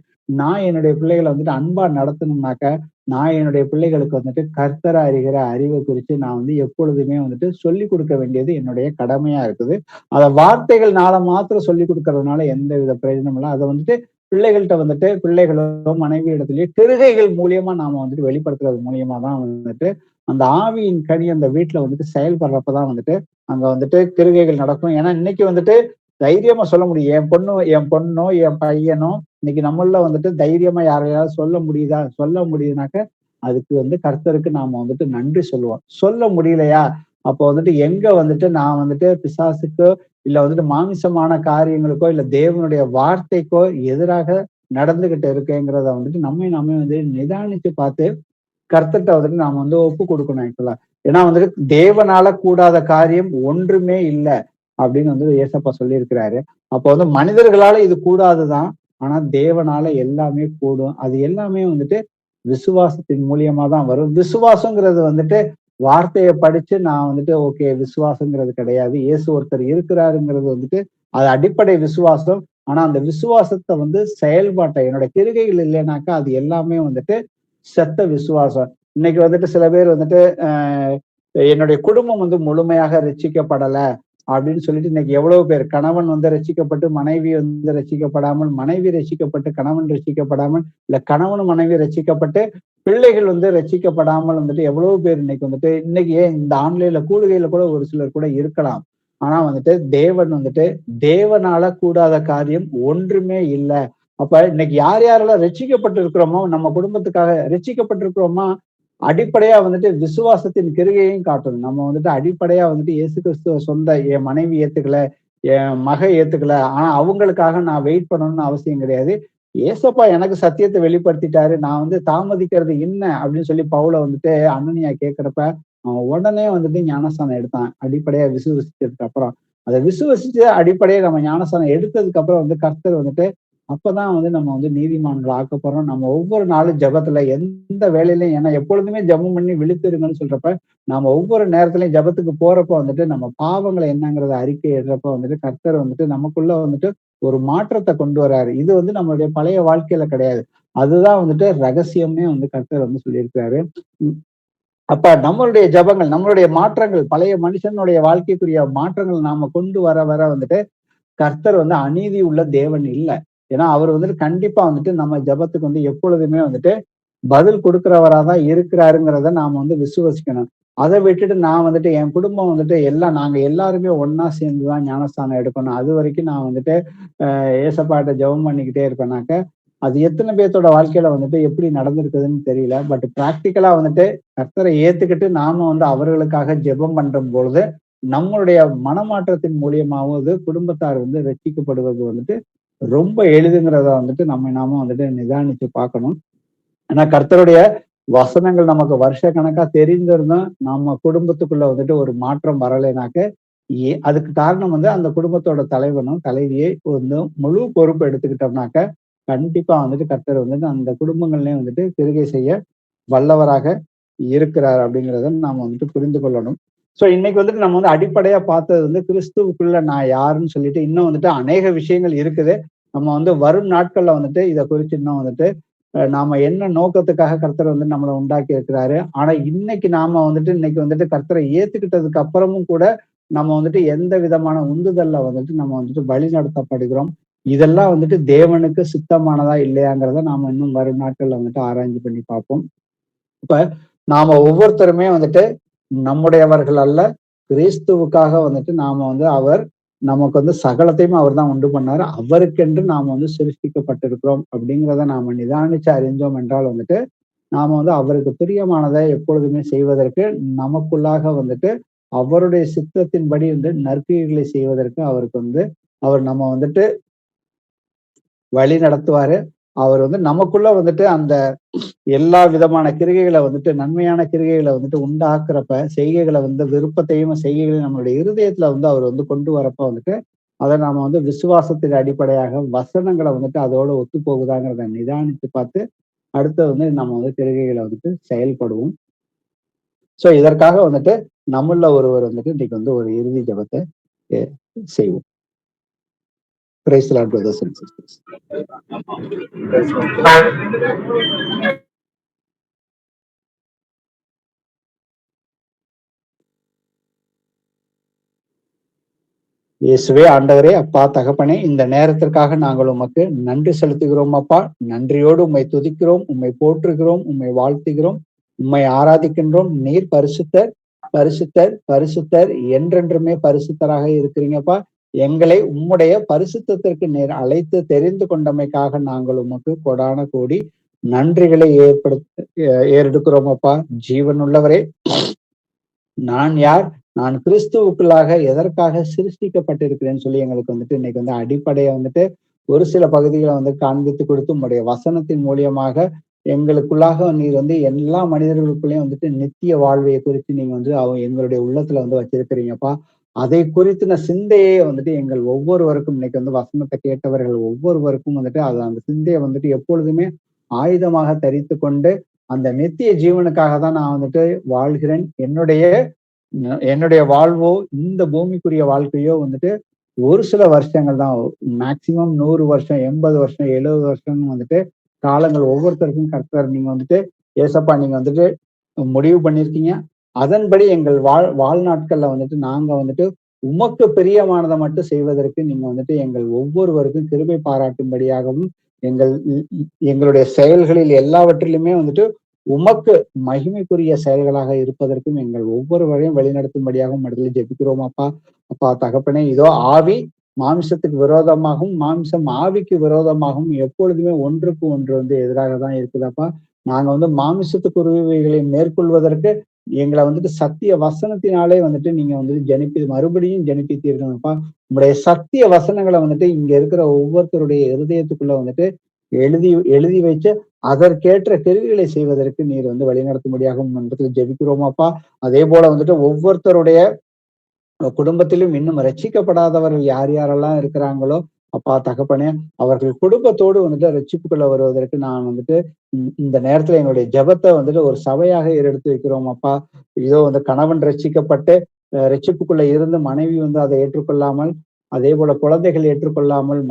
நான் என்னுடைய பிள்ளைகளை வந்துட்டு அன்பா நடத்தணும்னாக்க நான் என்னுடைய பிள்ளைகளுக்கு வந்துட்டு கர்த்தரை அறிகிற அறிவை குறித்து நான் வந்து எப்பொழுதுமே வந்துட்டு சொல்லிக் கொடுக்க வேண்டியது என்னுடைய கடமையா இருக்குது. அத வார்த்தைகள்னால மாத்திரம் சொல்லிக் கொடுக்கறதுனால எந்த வித பிரயோஜனம் இல்லை. அதை வந்துட்டு பிள்ளைகள்கிட்ட வந்துட்டு பிள்ளைகளோ மனைவி இடத்துலயே கிருகைகள் மூலியமா நாம வந்துட்டு வெளிப்படுத்துறது மூலியமா தான் வந்துட்டு அந்த ஆவியின் கனி அந்த வீட்டுல வந்துட்டு செயல்படுறப்பதான் வந்துட்டு அங்க வந்துட்டு கிருகைகள் நடக்கும். ஏன்னா இன்னைக்கு வந்துட்டு தைரியமா சொல்ல முடியும். என் பொண்ணோ என் பையனோ இன்னைக்கு நம்மள வந்துட்டு தைரியமா யாரையாவது சொல்ல முடியுதுனாக்க அதுக்கு வந்து கர்த்தருக்கு நாம வந்துட்டு நன்றி சொல்லுவோம். சொல்ல முடியலையா அப்போ வந்துட்டு எங்க வந்துட்டு நான் வந்துட்டு பிசாசுக்கோ இல்ல வந்துட்டு மாமிசமான காரியங்களுக்கோ இல்ல தேவனுடைய வார்த்தைக்கோ எதிராக நடந்துகிட்டு இருக்கேங்கிறத வந்துட்டு நாமே வந்து நிதானிச்சு பார்த்து கர்த்தர்ட்ட வந்துட்டு நாம வந்து ஒப்பு கொடுக்கணும் ஆக்சுவலா. ஏன்னா வந்துட்டு தேவனால கூடாத காரியம் ஒன்றுமே இல்லை அப்படின்னு வந்து ஏசப்பா சொல்லியிருக்கிறாரு. அப்போ வந்து மனிதர்களால இது கூடாதுதான், ஆனா தேவனால எல்லாமே கூடும். அது எல்லாமே வந்துட்டு விசுவாசத்தின் மூலியமா தான் வரும். விசுவாசங்கிறது வந்துட்டு வார்த்தையை படிச்சு நான் வந்துட்டு ஓகே விசுவாசங்கிறது கிடையாது. இயேசு ஒருத்தர் இருக்கிறாருங்கிறது வந்துட்டு அது அடிப்படை விசுவாசம். ஆனா அந்த விசுவாசத்தை வந்து செயல்பாட்டை என்னோட கிருகைகள் இல்லைனாக்கா அது எல்லாமே வந்துட்டு செத்த விசுவாசம். இன்னைக்கு வந்துட்டு சில பேர் வந்துட்டு என்னுடைய குடும்பம் வந்து முழுமையாக ரட்சிக்கப்படல அப்படின்னு சொல்லிட்டு இன்னைக்கு எவ்வளவு பேர் கணவன் வந்து ரட்சிக்கப்பட்டு மனைவி வந்து ரட்சிக்கப்படாமல், மனைவி ரட்சிக்கப்பட்டு கணவன் ரட்சிக்கப்படாமல், இல்ல கணவன் மனைவி ரட்சிக்கப்பட்டு பிள்ளைகள் வந்து ரட்சிக்கப்படாமல் வந்துட்டு எவ்வளவு பேர் இன்னைக்கு வந்துட்டு இன்னைக்கு ஏன் இந்த ஆன்லைன்ல கூடுகையில கூட ஒரு சிலர் கூட இருக்கலாம். ஆனா வந்துட்டு தேவன் வந்துட்டு தேவனால கூடாத காரியம் ஒன்றுமே இல்லை. அப்ப இன்னைக்கு யார் யாரெல்லாம் ரட்சிக்கப்பட்டு இருக்கிறோமோ நம்ம குடும்பத்துக்காக ரட்சிக்கப்பட்டிருக்கிறோமா அடிப்படையா வந்துட்டு விசுவாசத்தின் கிருகையையும் காட்டணும். நம்ம வந்துட்டு அடிப்படையா வந்துட்டு இயேசு கிறிஸ்துவ சொந்த என் மனைவி ஏத்துக்கல, என் மக ஏத்துக்கல, ஆனா அவங்களுக்காக நான் வெயிட் பண்ணணும்னு அவசியம் கிடையாது. ஏசப்பா எனக்கு சத்தியத்தை வெளிப்படுத்திட்டாரு, நான் வந்து தாமதிக்கிறது என்ன அப்படின்னு சொல்லி பவுல வந்துட்டு அனனியா கேட்கிறப்ப அவன் உடனே வந்துட்டு ஞானஸ்தானம் எடுத்தான். அடிப்படையா விசுவசிச்சதுக்கு அப்புறம் அதை விசுவசிச்சு அடிப்படையா நம்ம ஞானஸ்தானம் எடுத்ததுக்கு அப்புறம் வந்து கர்த்தர் வந்துட்டு அப்பதான் வந்து நம்ம வந்து நீதிமான்கள் ஆக்க போறோம். நம்ம ஒவ்வொரு நாளும் ஜெபத்துல எந்த வேலையிலையும் ஏன்னா எப்பொழுதுமே ஜெபம் பண்ணி விழித்திருங்கன்னு சொல்றப்ப நாம ஒவ்வொரு நேரத்திலையும் ஜெபத்துக்கு போறப்ப வந்துட்டு நம்ம பாவங்களை என்னங்கிறத அறிக்கை எழுறப்ப வந்துட்டு கர்த்தர் வந்துட்டு நமக்குள்ள வந்துட்டு ஒரு மாற்றத்தை கொண்டு வராரு. இது வந்து நம்மளுடைய பழைய வாழ்க்கையில கிடையாது. அதுதான் வந்துட்டு ரகசியமே வந்து கர்த்தர் வந்து சொல்லியிருக்கிறாரு. அப்ப நம்மளுடைய ஜெபங்கள் நம்மளுடைய மாற்றங்கள் பழைய மனுஷனுடைய வாழ்க்கைக்குரிய மாற்றங்கள் நாம கொண்டு வர வந்துட்டு கர்த்தர் வந்து அநீதி உள்ள தேவன் இல்லை. ஏன்னா அவர் வந்துட்டு கண்டிப்பா வந்துட்டு நம்ம ஜெபத்துக்கு வந்து எப்பொழுதுமே வந்துட்டு பதில் கொடுக்கிறவராதான் இருக்கிறாருங்கிறத நாம வந்து விசுவசிக்கணும். அதை விட்டுட்டு நான் வந்துட்டு என் குடும்பம் வந்துட்டு நாங்க எல்லாருமே ஒன்னா சேர்ந்துதான் ஞானஸ்தானம் எடுக்கணும், அது வரைக்கும் நான் வந்துட்டு ஏசப்பாட்ட ஜெபம் பண்ணிக்கிட்டே இருப்பேனாக்க அது எத்தனை பேர்த்தோட வாழ்க்கையில வந்துட்டு எப்படி நடந்திருக்குதுன்னு தெரியல. பட் பிராக்டிக்கலா வந்துட்டு கர்த்தரை ஏத்துக்கிட்டு நாம வந்து அவர்களுக்காக ஜெபம் பண்ற பொழுது நம்மளுடைய மனமாற்றத்தின் மூலியமாவது குடும்பத்தார் வந்து ரட்சிக்கப்படுவது வந்துட்டு ரொம்ப எளிதுங்கிறத வந்துட்டு நாம வந்துட்டு நிதானிச்சு பார்க்கணும். ஆனா கர்த்தருடைய வசனங்கள் நமக்கு வருஷ கணக்கா தெரிந்திருந்தும் நம்ம குடும்பத்துக்குள்ள வந்துட்டு ஒரு மாற்றம் வரலைனாக்க அதுக்கு காரணம் வந்து அந்த குடும்பத்தோட தலைவனும் தலைவியை வந்து முழு பொறுப்பு எடுத்துக்கிட்டோம்னாக்க கண்டிப்பா வந்துட்டு கர்த்தர் வந்துட்டு அந்த குடும்பங்கள்லயும் வந்துட்டு கிருகை செய்ய வல்லவராக இருக்கிறார் அப்படிங்கிறத நாம வந்துட்டு புரிந்து கொள்ளணும். சோ இன்னைக்கு வந்துட்டு நம்ம வந்து அடிப்படையா பார்த்தது வந்து கிறிஸ்துவுக்குள்ள நான் யாருன்னு சொல்லிட்டு இன்னும் வந்துட்டு அநேக விஷயங்கள் இருக்குது. நம்ம வந்து வரும் நாட்கள்ல வந்துட்டு இதை குறித்து இன்னும் வந்துட்டு நாம என்ன நோக்கத்துக்காக கர்த்தர் வந்து நம்மளை உண்டாக்கி இருக்கிறாரு. ஆனா நாம வந்துட்டு இன்னைக்கு வந்துட்டு கர்த்தரை ஏத்துக்கிட்டதுக்கு அப்புறமும் கூட நம்ம வந்துட்டு எந்த விதமான உந்துதல்ல வந்துட்டு நம்ம வந்துட்டு வழி நடத்தப்படுகிறோம். இதெல்லாம் வந்துட்டு தேவனுக்கு சுத்தமானதா இல்லையாங்கிறத நாம இன்னும் வரும் நாட்கள்ல வந்துட்டு ஆராய்ச்சி பண்ணி பார்ப்போம். இப்ப நாம ஒவ்வொருத்தருமே வந்துட்டு நம்முடையவர்கள் அல்ல, கிறிஸ்துவுக்காக வந்துட்டு நாம வந்து அவர் நமக்கு வந்து சகலத்தையும் அவர் தான் உண்டு பண்ணாரு, அவருக்கென்று நாம வந்து சிருஷ்டிக்கப்பட்டிருக்கிறோம் அப்படிங்கிறத நாம நிதானிச்சு அறிஞ்சோம் என்றால் வந்துட்டு நாம வந்து அவருக்கு பிரியமானதை எப்பொழுதுமே செய்வதற்கு நமக்குள்ளாக வந்துட்டு அவருடைய சித்தத்தின்படி வந்து நற்கிரிகளை செய்வதற்கு அவருக்கு வந்து அவர் நம்ம வந்துட்டு வழி நடத்துவாரு. அவர் வந்து நமக்குள்ள வந்துட்டு அந்த எல்லா விதமான கிரிகைகளை வந்துட்டு நன்மையான கிரிகைகளை வந்துட்டு உண்டாக்குறப்ப செய்கைகளை வந்து விருப்பத்தையும் செய்கைகளையும் நம்மளுடைய இருதயத்துல வந்து அவர் வந்து கொண்டு வரப்ப வந்துட்டு அதை நாம வந்து விசுவாசத்தின் அடிப்படையாக வசனங்களை வந்துட்டு அதோட ஒத்து போகுதாங்கிறத நிதானித்து பார்த்து அடுத்து வந்து நம்ம வந்து கிரிகைகளை வந்துட்டு செயல்படுவோம். ஸோ இதற்காக வந்துட்டு நம்மள ஒருவர் வந்துட்டு இன்னைக்கு வந்து ஒரு இறுதி ஜெபத்தை செய்வோம். Praise the Lord, brothers and sisters. இயேசுவே, ஆண்டவரே, அப்பா, தகப்பனே, இந்த நேரத்திற்காக நாங்கள் உமக்கு நன்றி செலுத்துகிறோம். அப்பா, நன்றியோடு உம்மை துதிக்கிறோம், உம்மை போற்றுகிறோம், உம்மை வாழ்த்துகிறோம், உம்மை ஆராதிக்கின்றோம். நீர் பரிசுத்தர், பரிசுத்தர், பரிசுத்தர், என்றென்றுமே பரிசுத்தராக இருக்கிறீங்கப்பா. எங்களை உம்முடைய பரிசுத்தத்திற்கு நேர் அழைத்து தெரிந்து கொண்டமைக்காக நாங்கள் உமக்கு கொடான கோடி நன்றிகளை ஏறெடுக்கிறோம். அப்பா, ஜீவனுள்ளவரே, நான் யார், நான் கிறிஸ்துவுக்குள்ளாக எதற்காக சிருஷ்டிக்கப்பட்டிருக்கிறேன்னு சொல்லி எங்களுக்கு வந்துட்டு இன்னைக்கு வந்து அடிப்படையை வந்துட்டு ஒரு சில பகுதிகளை வந்து காண்பித்து கொடுத்து உங்களுடைய வசனத்தின் மூலியமாக எங்களுக்குள்ளாக நீர் வந்து எல்லா மனிதர்களுக்குள்ளேயும் வந்துட்டு நித்திய வாழ்வையை குறித்து நீங்க வந்து எங்களுடைய உள்ளத்துல வந்து வச்சிருக்கிறீங்கப்பா. அதை குறித்தின சிந்தையே வந்துட்டு எங்கள் ஒவ்வொருவருக்கும் இன்னைக்கு வந்து வசனத்தை கேட்டவர்கள் ஒவ்வொருவருக்கும் வந்துட்டு அது அந்த சிந்தையை வந்துட்டு எப்பொழுதுமே ஆயுதமாக தரித்து கொண்டு அந்த நித்திய ஜீவனுக்காக தான் நான் வந்துட்டு வாழ்கிறேன். என்னுடைய வாழ்வோ இந்த பூமிக்குரிய வாழ்க்கையோ வந்துட்டு ஒரு சில வருஷங்கள் தான், மேக்சிமம் 100 வருஷம், 80 வருஷம், 70 வருஷம் வந்துட்டு காலங்கள் ஒவ்வொருத்தருக்கும் கர்த்தர் நீங்க வந்துட்டு ஏசப்பா நீங்க வந்துட்டு முடிவு பண்ணிருக்கீங்க. அதன்படி எங்கள் வாழ்நாட்கள்ல வந்துட்டு நாங்க வந்துட்டு உமக்கு பிரியமானதை மட்டும் செய்வதற்கு நீங்க வந்துட்டு எங்கள் ஒவ்வொருவருக்கும் கிருபை பாராட்டும்படியாகவும் எங்களுடைய செயல்களில் எல்லாவற்றிலுமே வந்துட்டு உமக்கு மகிமைக்குரிய செயல்களாக இருப்பதற்கும் எங்கள் ஒவ்வொருவரையும் வழிநடத்தும்படியாகவும் இடத்துல ஜெபிக்கிறோம். அப்பா, அப்பா தகப்பனே, இதோ ஆவி மாம்சத்துக்கு விரோதமாகவும் மாம்சம் ஆவிக்கு விரோதமாகவும் எப்பொழுதுமே ஒன்றுக்கு ஒன்று வந்து எதிராக தான் இருக்குதாப்பா. நாங்க வந்து மாமிசத்துக்குரியவைகளை மேற்கொள்வதற்கு எங்களை வந்துட்டு சத்திய வசனத்தினாலே வந்துட்டு நீங்க வந்துட்டு மறுபடியும் ஜனிப்பித்தீர்களப்பா. உங்களுடைய சத்திய வசனங்களை வந்துட்டு இங்க இருக்கிற ஒவ்வொருத்தருடைய இருதயத்துக்குள்ள வந்துட்டு எழுதி வச்சு அதற்கேற்ற கிருவிகளை செய்வதற்கு நீர் வந்து வழிநடத்தும்படியாக மன்றத்தில் ஜெபிக்கிறோமாப்பா. அதே போல வந்துட்டு ஒவ்வொருத்தருடைய குடும்பத்திலும் இன்னும் ரட்சிக்கப்படாதவர்கள் யார் யாரெல்லாம் இருக்கிறாங்களோ அப்பா தகப்பனே, அவர்கள் குடும்பத்தோடு வந்துட்டு ரட்சிப்புக்குள்ள வருவதற்கு நான் வந்துட்டு இந்த நேரத்துல என்னுடைய ஜெபத்தை வந்துட்டு ஒரு சபையாக எடுத்து வைக்கிறோம். அப்பா, இதோ வந்து கணவன் ரட்சிக்கப்பட்டு ரட்சிப்புக்குள்ள இருந்து மனைவி வந்து அதை ஏற்றுக்கொள்ளாமல், அதே போல குழந்தைகள் ஏற்றுக்கொள்ளாமல்,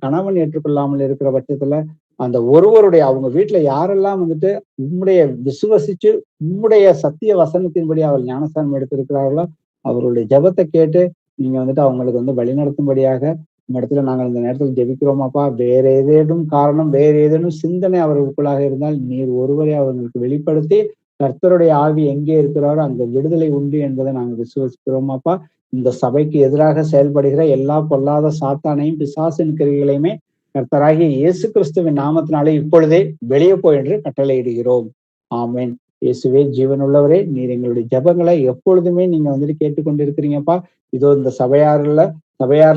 கணவன் ஏற்றுக்கொள்ளாமல் இருக்கிற பட்சத்துல அந்த ஒருவருடைய அவங்க வீட்டுல யாரெல்லாம் வந்துட்டு உம்முடைய விசுவசிச்சு உம்முடைய சத்திய வசனத்தின்படி அவர் ஞானஸ்தானம் எடுத்திருக்கிறார்களோ அவருடைய ஜெபத்தை கேட்டு நீங்க வந்துட்டு அவங்களுக்கு வந்து வழிநடத்தும்படியாக இந்த இடத்துல நாங்கள் இந்த நேரத்தில் ஜெபிக்கிறோமாப்பா. வேற ஏதேனும் காரணம், வேற ஏதேனும் சிந்தனை அவர்களுக்குள்ளாக இருந்தால் நீர் ஒருவரை அவர்களுக்கு வெளிப்படுத்தி கர்த்தருடைய ஆவி எங்கே இருக்கிறாரோ அங்க விடுதலை உண்டு என்பதை நாங்கள் விசுவசிக்கிறோமாப்பா. இந்த சபைக்கு எதிராக செயல்படுகிற எல்லா பொல்லாத சாத்தானையும் பிசாசின் கிரிகளையுமே கர்த்தராகிய இயேசு கிறிஸ்துவின் நாமத்தினாலே இப்பொழுதே வெளியே போய் என்று கட்டளையிடுகிறோம். ஆமேன். இயேசுவே, ஜீவனுள்ளவரே, நீர் எங்களுடைய ஜெபங்களை எப்பொழுதுமே நீங்க வந்துட்டு கேட்டுக்கொண்டிருக்கிறீங்கப்பா. இதோ இந்த சபையார்ல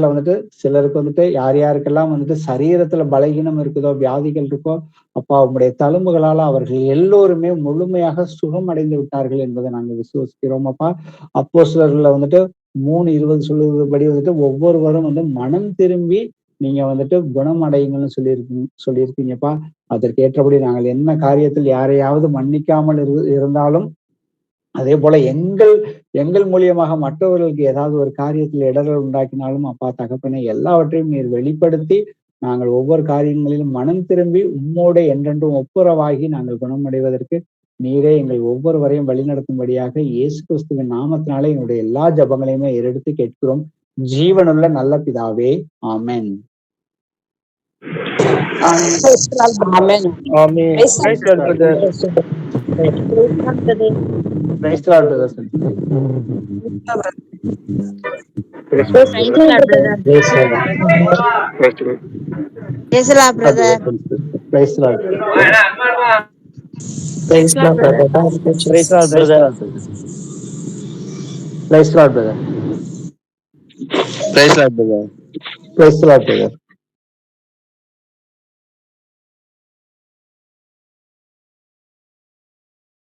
வந்துட்டு சிலருக்கு வந்துட்டு யாருக்கெல்லாம் வந்துட்டு சரீரத்துல பலகீனம் இருக்குதோ, வியாதிகள் இருக்கோ, அப்பா உங்களுடைய தழும்புகளால அவர்கள் எல்லோருமே முழுமையாக சுகம் அடைந்து விட்டார்கள் என்பதை நாங்கள் விசுவசிக்கிறோம். அப்பா, அப்போஸ்தலர்ல வந்துட்டு 3:20 சொல்லுவதுபடி வந்துட்டு ஒவ்வொருவரும் வந்து மனம் திரும்பி நீங்க வந்துட்டு குணம் அடையுங்கள்னு சொல்லியிருக்கீங்கப்பா. அதற்கு ஏற்றபடி நாங்கள் என்ன காரியத்தில் யாரையாவது மன்னிக்காமல் இருந்தாலும், அதே போல எங்கள் மூலியமாக மற்றவர்களுக்கு ஏதாவது ஒரு காரியத்தில் இடர்கள் உண்டாக்கினாலும் அப்பா தகப்பனை எல்லாவற்றையும் நீர் வெளிப்படுத்தி நாங்கள் ஒவ்வொரு காரியங்களிலும் மனம் திரும்பி உம்மோடு என்றென்றும் ஒப்புரவாகி நாங்கள் குணமடைவதற்கு நீரே எங்கள் ஒவ்வொருவரையும் வழிநடத்தும்படியாக இயேசு கிறிஸ்துவின் நாமத்தினாலே எங்களுடைய எல்லா ஜபங்களையுமே எடுத்து கேட்கிறோம். ஜீவனுள்ள நல்ல பிதாவே, ஆமென். Praise the Lord, brother.